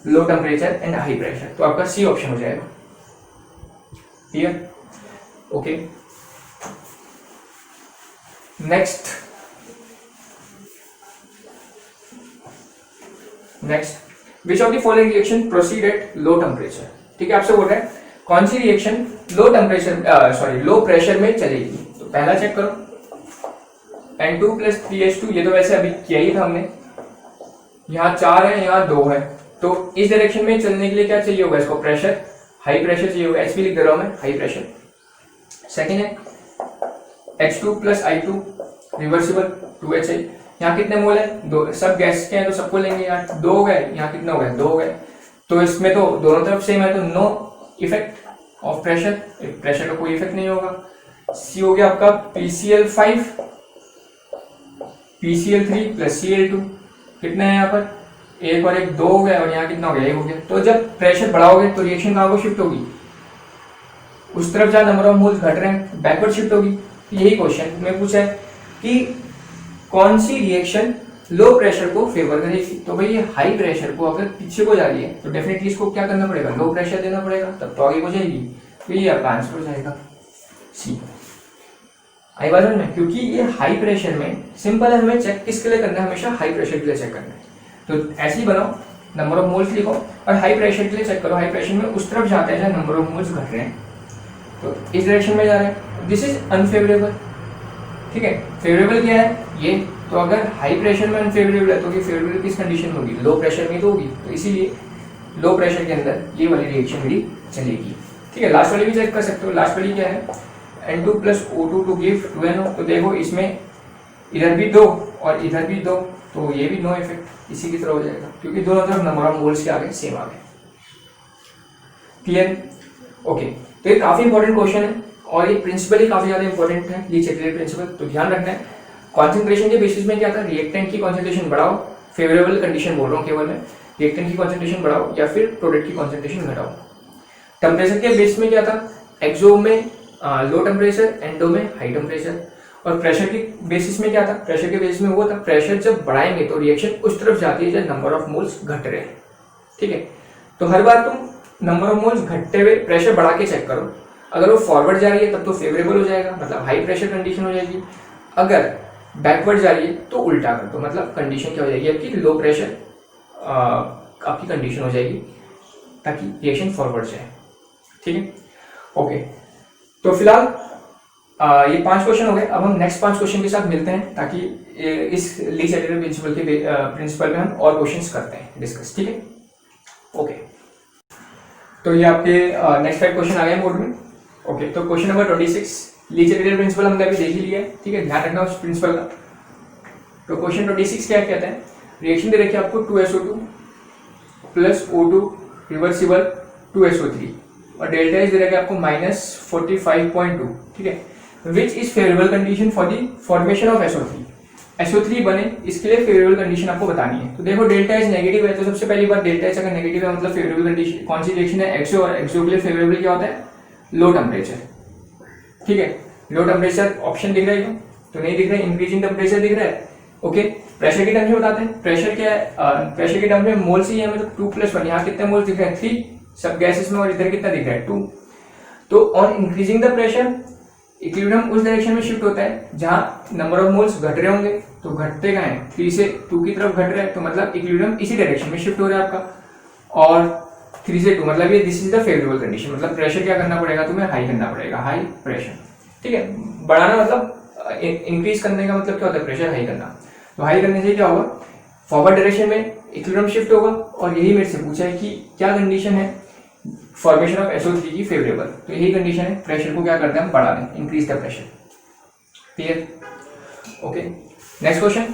[SPEAKER 1] low temperature and high pressure, तो आपका सी ऑप्शन हो जाएगा। Clear, okay. Next which of the following reaction proceed at low temperature. ठीक है, आपसे बोल रहा है कौन सी reaction low temperature sorry low pressure में चलेगी। तो पहला चेक करो, N2 प्लस 3H2, ये तो वैसे अभी किया ही था हमने। यहाँ 4 है, यहाँ 2 है, तो इस डायरेक्शन में चलने के लिए क्या चाहिए होगा, इसको प्रेशर, हाई प्रेशर चाहिए होगा। HP लिख दे रहा हूं मैं, हाई प्रेशर। सेकेंड है H2 plus I2 reversible 2HI। यहाँ कितने मोल है, 2, सब गैस के हैं तो सबको लेंगे। यहाँ 2 हो गए, यहाँ कितने हो गए, 2 हो गए, तो इसमें तो दोनों तरफ सेम है, तो no effect of pressure, pressure का कोई इफेक्ट नहीं होगा। C हो गया आपका PCl5 PCl3 प्लस Cl2, कितने हैं यहाँ पर, 1 और 1 2 हो गए, और यहाँ कितना हो गया, 1 हो गया। तो जब प्रेशर बढ़ाओगे तो रिएक्शन कहाँ को शिफ्ट होगी, उस तरफ जहाँ नंबर ऑफ मोल्स घट रहे हैं, बैकवर्ड शिफ्ट होगी। यही क्वेश्चन में पूछा है कि कौन सी रिएक्शन लो प्रेशर को फेवर करेगी। तो भाई ये हाई प्रेशर को अगर पीछे को जा रही है तो डेफिनेटली इसको क्या करना पड़ेगा, लो प्रेशर देना पड़ेगा, तब तो आगे हो जाएगी। तो ये आपका आंसर हो जाएगा सी। आई बात में, क्योंकि ये हाई प्रेशर में सिंपल है, हमें चेक किसके लिए करना है, हमेशा हाई प्रेशर के लिए चेक करना है। तो ऐसे ही बनाओ, नंबर ऑफ मोल्स लिखो और हाई प्रेशर के लिए चेक करो। हाई प्रेशर में उस तरफ जाते हैं जहाँ नंबर ऑफ मोल्स घट रहे हैं, तो इस डायरेक्शन में जा रहे हैं, दिस इज अनफेवरेबल। ठीक है, फेवरेबल क्या है ये, तो अगर हाई प्रेशर में अनफेवरेबल है तो ये फेवरेबल किस कंडीशन में होगी, लो प्रेशर में तो होगी। तो इसीलिए लो प्रेशर के अंदर ये वाली रिएक्शन मेरी चलेगी। ठीक है, लास्ट वाली भी चेक कर सकते हो। लास्ट वाली क्या है, N2 plus O2 to give 2NO। तो देखो इसमें इधर भी 2 और इधर भी 2, तो ये भी नो इफेक्ट, इसी की तरह हो जाएगा, क्योंकि दोनों तरफ नंबर ऑफ मोल्स के आगे सेम आ गए। Clear, okay. तो ये काफी इंपॉर्टेंट क्वेश्चन है और ये प्रिंसिपल ही काफी ज्यादा इंपॉर्टेंट है, लीचेटलियर प्रिंसिपल। तो ध्यान रखना है, कॉन्सेंट्रेशन के बेसिस में क्या था, रिएक्टेंट की कॉन्सेंट्रेशन बढ़ाओ, फेवरेबल कंडीशन बोल रहा हूँ केवल मैं, रिएक्टेंट की कॉन्सेंट्रेशन बढ़ाओ या फिर प्रोडक्ट की कॉन्सेंट्रेशन घटाओ। टेम्परेचर के बेस में क्या था, एक्सो में लो टेम्परेचर, एंडो में हाई टेम्परेचर। और प्रेशर के बेसिस में क्या था, प्रेशर के बेसिस में वो था प्रेशर जब बढ़ाएंगे तो रिएक्शन उस तरफ जाती है जब नंबर ऑफ मोल्स घट रहे हैं। ठीक है, तो हर बार तुम नंबर ऑफ मोल्स घटते हुए प्रेशर बढ़ा के चेक करो। अगर वो फॉरवर्ड जा रही है तब तो फेवरेबल हो जाएगा, मतलब हाई प्रेशर कंडीशन हो जाएगी। अगर बैकवर्ड जा रही है तो उल्टा कर दो, मतलब कंडीशन क्या हो जाएगी आपकी, लो प्रेशर आपकी कंडीशन हो जाएगी, ताकि रिएक्शन फॉरवर्ड जाए। ठीक है, ओके। तो फिलहाल ये 5 क्वेश्चन हो गए। अब हम नेक्स्ट 5 क्वेश्चन के साथ मिलते हैं, ताकि इस लीचेटलियर प्रिंसिपल के प्रिंसिपल में हम और क्वेश्चंस करते हैं डिस्कस। ठीक है, ओके। तो ये आपके नेक्स्ट 5 क्वेश्चन आ गए बोर्ड में। ओके, तो क्वेश्चन नंबर 26, लीचेटलियर प्रिंसिपल हमने अभी देख ही लिया है। ठीक है, ध्यान रखना उस प्रिंसिपल का। तो क्वेश्चन 26 क्या कहते हैं, रिएक्शन दे रखी है आपको 2SO2 plus O2 reversible 2SO3 और डेल्टा एच दे रखा है आपको -45.2। ठीक है, which is favourable condition for the formation of SO3। SO3 बने इसके लिए फेवरेबल कंडीशन आपको बतानी है। तो देखो डेल्टा एच नेगेटिव है, तो सबसे पहली बात डेल्टा एच अगर नेगेटिव है मतलब फेवरेबल कंडीशन कौन सी रिएक्शन है, एक्सो। और एक्सो के लिए फेवरेबल क्या होता है, लो टेम्परेचर। ठीक है, लो टेम्परेचर ऑप्शन दिख रहा है, तो नहीं दिख रहा है, इंक्रीजिंग टेम्परेचर दिख रहा है। ओके, प्रेशर की टर्म्स में बताते हैं। प्रेशर क्या है, प्रेशर की टर्म्स में मोल्स ही है, मतलब 2+1। यहाँ कितने मोल्स दिख रहे हैं, 3 सब गैसेस में, और इधर कितना दिख रहा है, 2। तो on increasing the pressure equilibrium उस डायरेक्शन में शिफ्ट होता है जहां नंबर ऑफ मोल्स घट रहे होंगे। तो घटते कहाँ है, 3 से 2 की तरफ घट रहा है, तो मतलब इक्विलिब्रियम इसी डायरेक्शन में शिफ्ट हो रहा है आपका। और 3 से 2 मतलब ये this is the favourable condition, मतलब प्रेशर क्या करना पड़ेगा, तुम्हें हाई करना पड़ेगा, हाई प्रेशर। ठीक है, बढ़ाना मतलब इंक्रीज करने का मतलब क्या होता है, प्रेशर हाई करना। तो हाई करने से क्या होगा, फॉरवर्ड डायरेक्शन में इक्विलिब्रियम शिफ्ट होगा। और यही मेरे से पूछा है कि क्या कंडीशन है फॉर्मेशन ऑफ SO3 की फेवरेबल, तो यही कंडीशन है, प्रेशर को क्या करते हैं हम, बढ़ा दें, increase the pressure. Clear? Okay, next question,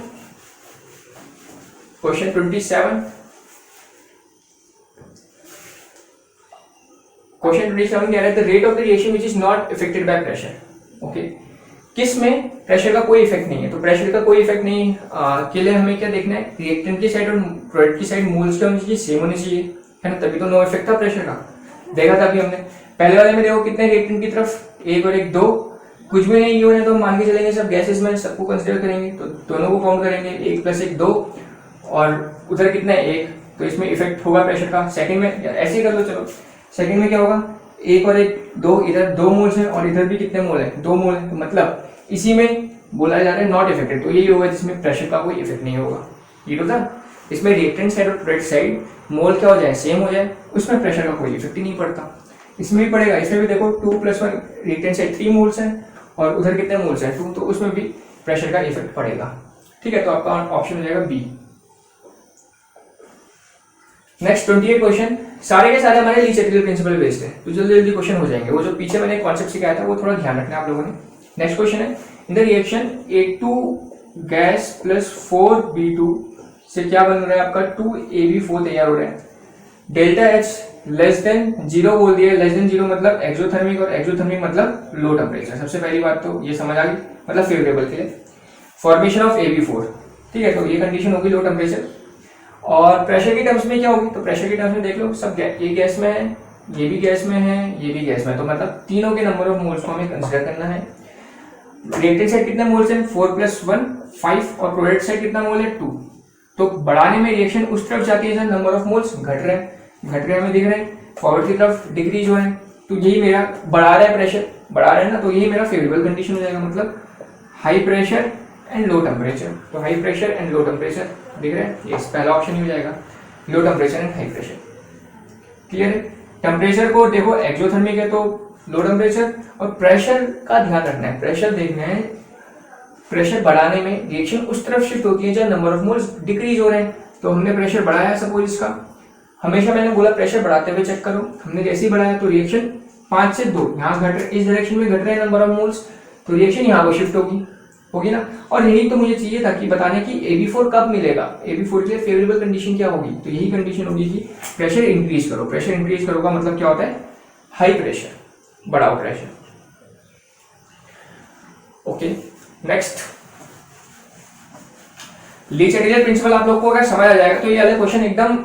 [SPEAKER 1] question 27। Question 27 कह रहा है the rate of the reaction which is not affected by pressure. Okay, किस में प्रेशर का कोई इफेक्ट नहीं है, तो प्रेशर का कोई इफेक्ट नहीं के लिए हमें क्या देखना है, रिएक्टेंट की साइड और प्रोडक्ट की साइड मोल्स क्या होनी चाहिए, सेम होनी चाहिए, है ना, तभी तो नो इफेक्ट था प्रेशर का। देखा था अभी हमने पहले वाले में, देखो कितने रिएक्टेंट की तरफ, 1 और 1 2, कुछ भी नहीं होने तो मान के चलेंगे सब गैसेस में, सबको कंसीडर करेंगे, तो दोनों को काउंट करेंगे, 1 + 1 2, और उधर कितना है 1, तो इसमें इफेक्ट होगा प्रेशर का। सेकंड में ऐसे ही कर लो, चलो सेकंड में क्या होगा, 1 और 1 2, इधर 2 मोल्स है और इधर भी कितने मोल है, 2 मोल है, तो मतलब इसी में बोला जा रहा है नॉट इफेक्टेड, तो यही होगा जिसमें प्रेशर का कोई इफेक्ट नहीं होगा। ये तो था, इसमें रिएक्टेंट साइड और प्रोडक्ट साइड मोल क्या हो जाए, सेम हो जाए, उसमें प्रेशर का कोई इफेक्ट ही नहीं पड़ता। इसमें भी पड़ेगा, इसमें भी देखो 2+1 रिएक्टेंट साइड 3 मोल्स है और उधर कितने मोल्स है 2, तो उसमें भी प्रेशर का इफेक्ट पड़ेगा। ठीक है, तो आपका ऑप्शन हो जाएगा बी। नेक्स्ट 28 क्वेश्चन, सारे के सारे हमारे लीच एथिकल प्रिंसिपल बेस्ड है, तो जल्दी जल्दी क्वेश्चन हो जाएंगे। वो जो पीछे मैंने कॉन्सेप्ट सिखाया था वो थोड़ा ध्यान रखना आप लोगों ने। नेक्स्ट क्वेश्चन है, in the reaction A2 gas + 4B2 से क्या बन रहा है आपका 2AB4 तैयार हो रहा है। डेल्टा H <0 बोल दिया, <0 मतलब एक्सोथर्मिक, और एक्सोथर्मिक मतलब लो टेम्परेचर। सबसे पहली बात तो ये समझ आ गई, मतलब फेवरेबल के लिए फॉर्मेशन ऑफ AB4। ठीक है, तो ये कंडीशन होगी लो टेम्परेचर। और प्रेशर की टर्म्स में क्या होगी, तो प्रेशर की टर्म्स में देख लो, सब ये गैस में है, ये भी गैस में है, ये भी गैस में है, तो मतलब तीनों के नंबर ऑफ मोल्स को हमें कंसिडर करना है। रिएक्टेंट साइड कितने मोल्स हैं, 4+1 5, और प्रोडक्ट साइड कितना मोल है 2। तो बढ़ाने में रिएक्शन उस तरफ जाती है, नंबर ऑफ मोल्स घट रहे हमें दिख रहे हैं, फॉरवर्ड की तरफ डिक्रीज हो रहे हैं, तो यही मेरा बढ़ा रहा है, प्रेशर बढ़ा रहा है ना, तो यही मेरा फेवरेबल कंडीशन हो जाएगा, मतलब high pressure and low temperature. तो high pressure and low temperature दिख रहा है, ये पहला ऑप्शन ही हो जाएगा, low temperature and high pressure. Clear है? टेम्परेचर को देखो एक्सोथर्मिक है तो लो टेम्परेचर, और प्रेशर का ध्यान रखना है, प्रेशर देखना है, प्रेशर बढ़ाने में रिएक्शन उस तरफ शिफ्ट होती है जहां नंबर ऑफ मोल्स डिक्रीज हो रहे हैं। तो हमने प्रेशर बढ़ाया, सपोज इसका, हमेशा मैंने बोला प्रेशर बढ़ाते हुए चेक करो, हमने जैसे ही बढ़ाया तो रिएक्शन 5 से 2 यहाँ घट रहे, इस डायरेक्शन में घट रहे हैं नंबर ऑफ मोल्स, तो रिएक्शन यहाँ को शिफ्ट होगी ना। और यही तो मुझे चाहिए था कि बताने की AB4 कब मिलेगा, AB4 के लिए फेवरेबल कंडीशन क्या होगी, तो यही कंडीशन होगी कि प्रेशर इंक्रीज करो। प्रेशर इंक्रीज करो का मतलब क्या होता है, हाई प्रेशर, बढ़ाओ प्रेशर। ओके, नेक्स्ट लीच एथिकल प्रिंसिपल आप लोग को अगर समझ आ जाएगा तो ये वाले क्वेश्चन एकदम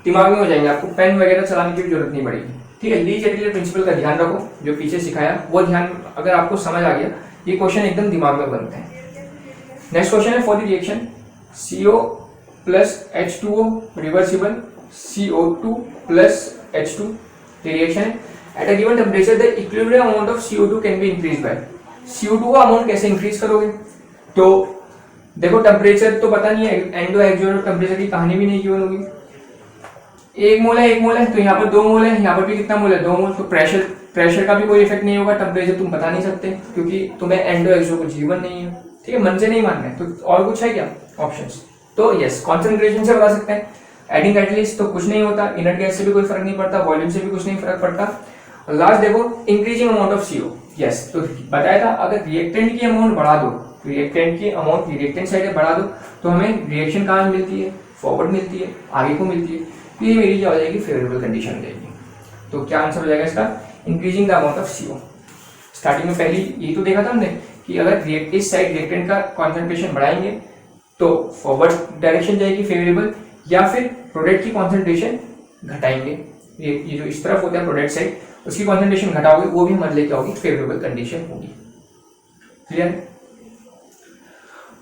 [SPEAKER 1] दिमाग में हो जाएंगे, आपको पेन वगैरह चलाने की भी जरूरत नहीं पड़ेगी। ठीक है, लीच एथिकल प्रिंसिपल का ध्यान रखो, जो पीछे सिखाया वो ध्यान अगर आपको समझ आ गया, ये क्वेश्चन एकदम दिमाग में बनते हैं। नेक्स्ट क्वेश्चन है, for the reaction CO + H2O reversible CO2 + H2, reaction है at a given temperature the equilibrium amount of CO2 can be increase by. CO2 का अमाउंट कैसे इंक्रीज करोगे, तो देखो टेम्परेचर तो पता नहीं है, एंडो एक्सो टेम्परेचर की कहानी भी नहीं की होगी, 1 मोल है, तो यहाँ पर 2 मोल है, यहाँ पर भी कितना मोल है 2 मोल, तो प्रेशर का भी कोई इफेक्ट नहीं होगा, टेम्परेचर तुम बता नहीं सकते क्योंकि तुम्हें एंडो एक्सो को जीवन नहीं है। ठीक है, मन से नहीं मानना है, तो और कुछ है क्या ऑप्शंस, तो यस कॉन्सेंट्रेशन से बता सकते हैं, एडिंग कैटलिस्ट तो कुछ नहीं होता, इनर्ट गैस से भी कोई फर्क नहीं पड़ता, वॉल्यूम से भी कुछ नहीं फर्क पड़ता। और लास्ट देखो increasing amount of CO, yes तो बताया था अगर रिएक्टेंट की अमाउंट बढ़ा दो, रिएक्टेंट की अमाउंट रिएक्टेंट साइड बढ़ा दो तो हमें रिएक्शन कहाँ मिलती है, फॉरवर्ड मिलती है, आगे को मिलती है, तो ये मेरी क्या हो जाएगी, फेवरेबल कंडीशन हो जाएगी। तो क्या आंसर हो जाएगा इसका, increasing the amount of CO। Starting में पहली ये तो देखा था हमने कि अगर इस साइड रिएक्टेंट का कॉन्सेंट्रेशन बढ़ाएंगे तो फॉरवर्ड डायरेक्शन जाएगी फेवरेबल, या फिर प्रोडक्ट की कॉन्सेंट्रेशन घटाएंगे, ये जो इस तरफ होता है प्रोडक्ट साइड उसकी कॉन्सेंट्रेशन घटाओगे, वो भी हमारे लिए क्या होगी, फेवरेबल कंडीशन होगी। Clear?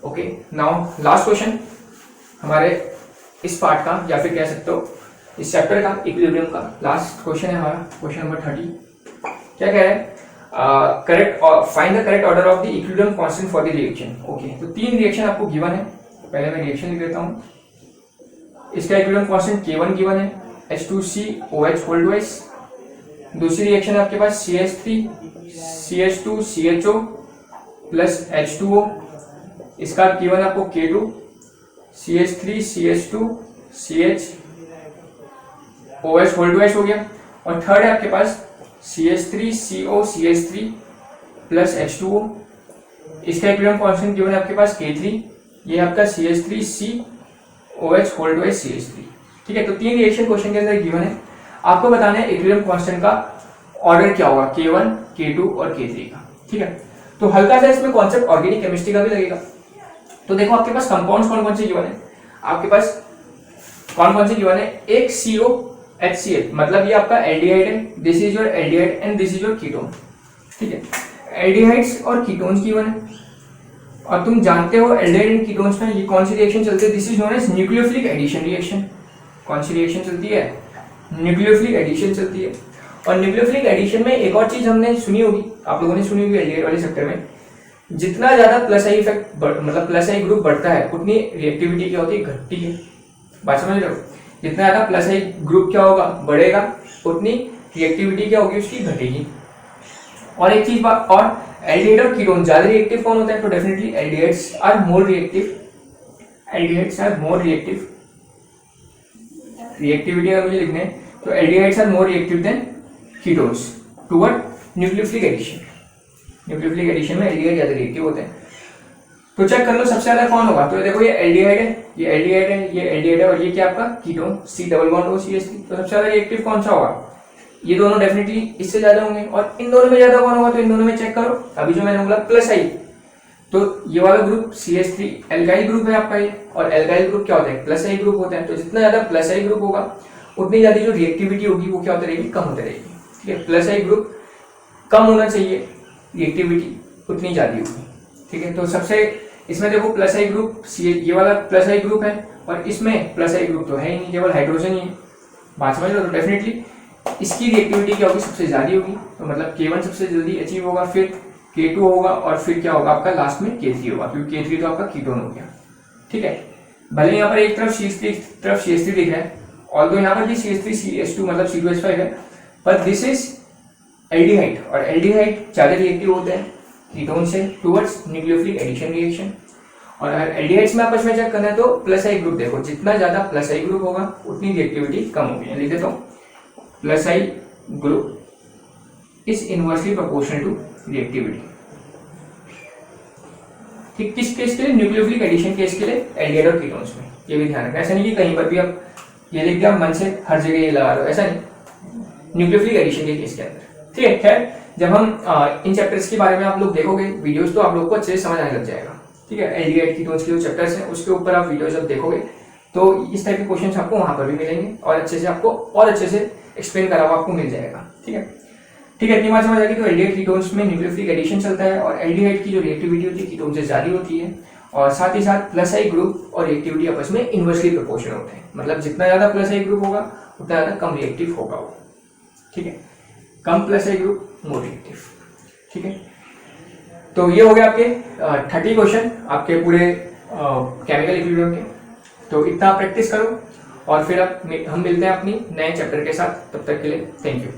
[SPEAKER 1] Okay, now last question हमारे इस पार्ट का, या फिर कह सकते हो इस चैप्टर का, इक्विलिब्रियम का लास्ट क्वेश्चन है हमारा, क्वेश्चन नंबर 30। क्या कह रहा है? Correct find the correct order of the equilibrium constant for the reaction. Okay, तो 3 रिएक्शन आपको गिवन है। पहले मैं रिएक्शन लिख देता हूँ। इसका इक्विलिब्रियम कांस्टेंट K1 गिवन है, H2COH। दूसरी रिएक्शन है आपके पास CH3CH2CHO प्लस H2O। इसका गिवन आपको K2 CH3CH2CHOH हो गया। और थर्ड है आपके पास CH3COCH3 प्लस H2O। इसका इक्विलिब्रियम कांस्टेंट गिवन है आपके पास K3, ये आपका CH3COH ठीक है। तो 3 रिएक्शन क्वेश्चन के अंदर गिवन है, आपको बताना है इक्विलिब्रियम कांस्टेंट का ऑर्डर क्या होगा, K1, K2 और K3 का। ठीक है, तो हल्का सा इसमें कॉन्सेप्ट ऑर्गेनिक केमिस्ट्री का भी लगेगा। तो देखो आपके पास कंपाउंड्स कौन कौन से गिवन है, आपके पास कौन कौन से गिवन है। एक COHCl, मतलब ये आपका एल्डिहाइड है, this is your aldehyde and this is your ketone. ठीक है, एल्डिहाइड्स और कीटोन्स गिवन है। और तुम जानते हो एल्डिहाइड एंड कीटोन्स में ये कौन सी रिएक्शन चलती है, this is known as nucleophilic addition reaction. कौन सी रिएक्शन चलती है? न्यूक्लियोफिलिक एडिशन चलती है। और न्यूक्लियोफिलिक एडिशन में एक और चीज हमने सुनी होगी, आप लोगों ने सुनी होगी एल्डिहाइड वाले सेक्टर में, जितना ज्यादा प्लस आई इफेक्ट मतलब प्लस आई ग्रुप बढ़ता है उतनी रिएक्टिविटी क्या होती है, घटती है। बात समझ रहे हो? जितना ज्यादा प्लस आई ग्रुप क्या होगा, बढ़ेगा, उतनी रिएक्टिविटी क्या होगी, उसकी घटेगी। और एक चीज बात और, एल्डिहाइड और कीटोन ज्यादा रिएक्टिव कौन होता है, तो definitely aldehydes are more reactive. Aldehydes are more reactive, reactivity अगर मुझे लिखना है तो aldehydes are more reactive than ketones toward nucleophilic addition. Nucleophilic addition में एल्डिहाइड ज्यादा रिएक्टिव होते हैं। तो चेक कर लो सबसे ज्यादा कौन होगा। तो देखो ये एल्डिहाइड है, ये एल्डिहाइड है, ये एल्डिहाइड है, और ये क्या आपका ketone C double bond OCH3। तो सबसे ज्यादा रिएक्टिव कौन सा होगा? ये दोनों डेफिनेटली इससे ज्यादा होंगे। और इन दोनों में ज्यादा कौन होगा, तो इन दोनों में चेक करो। अभी जो मैंने बोला प्लस आई, तो ये वाला ग्रुप CH3 एल्काइल ग्रुप है आपका ये, और एल्काइल ग्रुप क्या होता है, प्लस आई ग्रुप होता है। तो जितना ज्यादा प्लस आई ग्रुप होगा उतनी ज्यादा जो रिएक्टिविटी होगी वो क्या होती रहेगी, कम होती रहेगी। ठीक है, प्लस आई ग्रुप कम होना चाहिए, रिएक्टिविटी उतनी ज्यादा होगी। ठीक है, तो सबसे इसमें देखो प्लस आई ग्रुप ये वाला प्लस आई ग्रुप है, और इसमें प्लस आई ग्रुप तो है ही नहीं, केवल हाइड्रोजन ही है। बात समझ लो? तो डेफिनेटली इसकी रिएक्टिविटी क्या होगी, सबसे ज्यादा होगी। तो मतलब K1 सबसे जल्दी अचीव होगा, फिर K2 होगा, और फिर क्या होगा आपका लास्ट में K3 होगा, क्योंकि K3 तो आपका कीटोन हो गया। ठीक है, भले यहाँ पर एक तरफ CH3 एक तरफ CH3 दिख रहा है, ऑल्दो यहाँ पर भी CH3CH2 मतलब C2H5 है, पर दिस इज एल्डिहाइड, और एल्डिहाइड ज्यादा रिएक्टिव होते हैं कीटोन से टुवर्ड्स न्यूक्लियोफिलिक एडिशन रिएक्शन। और अगर एल्डिहाइड्स में आपस में चेक करना है तो प्लस आई ग्रुप देखो, जितना ज्यादा प्लस आई ग्रुप होगा उतनी रिएक्टिविटी कम होगी। लिख देता हूँ, plus I group is inversely proportional to reactivity. ठीक, किस केस के लिए? न्यूक्लियोफिलिक एडिशन केस के लिए एल्डिहाइड और कीटोन्स में। ये भी ध्यान रखना, ऐसा नहीं कि कहीं पर भी आप ये लिख दिया मन से हर जगह ये लगा रहे हो, ऐसा नहीं। न्यूक्लियोफिलिक एडिशन के केस के अंदर। ठीक है, खैर जब हम इन चैप्टर्स के बारे में आप लोग देखोगे वीडियोस तो आप लोग को अच्छे से समझ आने लग जाएगा। ठीक है, एल्डिहाइड कीटोन्स के जो चैप्टर्स हैं उसके ऊपर आप वीडियो जब देखोगे तो इस टाइप के क्वेश्चंस आपको वहां पर भी मिलेंगे, और अच्छे से आपको और अच्छे से एक्सप्लेन करा हुआ आपको मिल जाएगा। ठीक है, ठीक है, इतनी बात समझ आ गई। तो एल्डिहाइड कीटोन्स में न्यूक्लियोफिलिक एडिशन चलता है, और एल्डिहाइड की जो रिएक्टिविटी होती है कीटोन से ज्यादा होती है, और साथ ही साथ प्लस आई ग्रुप और रिएक्टिविटी आपस में इनवर्सली प्रोपोर्शनल होते हैं। मतलब जितना ज्यादा प्लस आई ग्रुप होगा उतना ज्यादा कम रिएक्टिव होगा वो। ठीक है, कम plus I group more reactive. ठीक है, तो ये हो गया आपके 30 क्वेश्चन आपके पूरे केमिकल इक्विलिब्रियम के। तो इतना प्रैक्टिस करो, और फिर हम मिलते हैं अपनी नए चैप्टर के साथ। तब तक के लिए थैंक यू।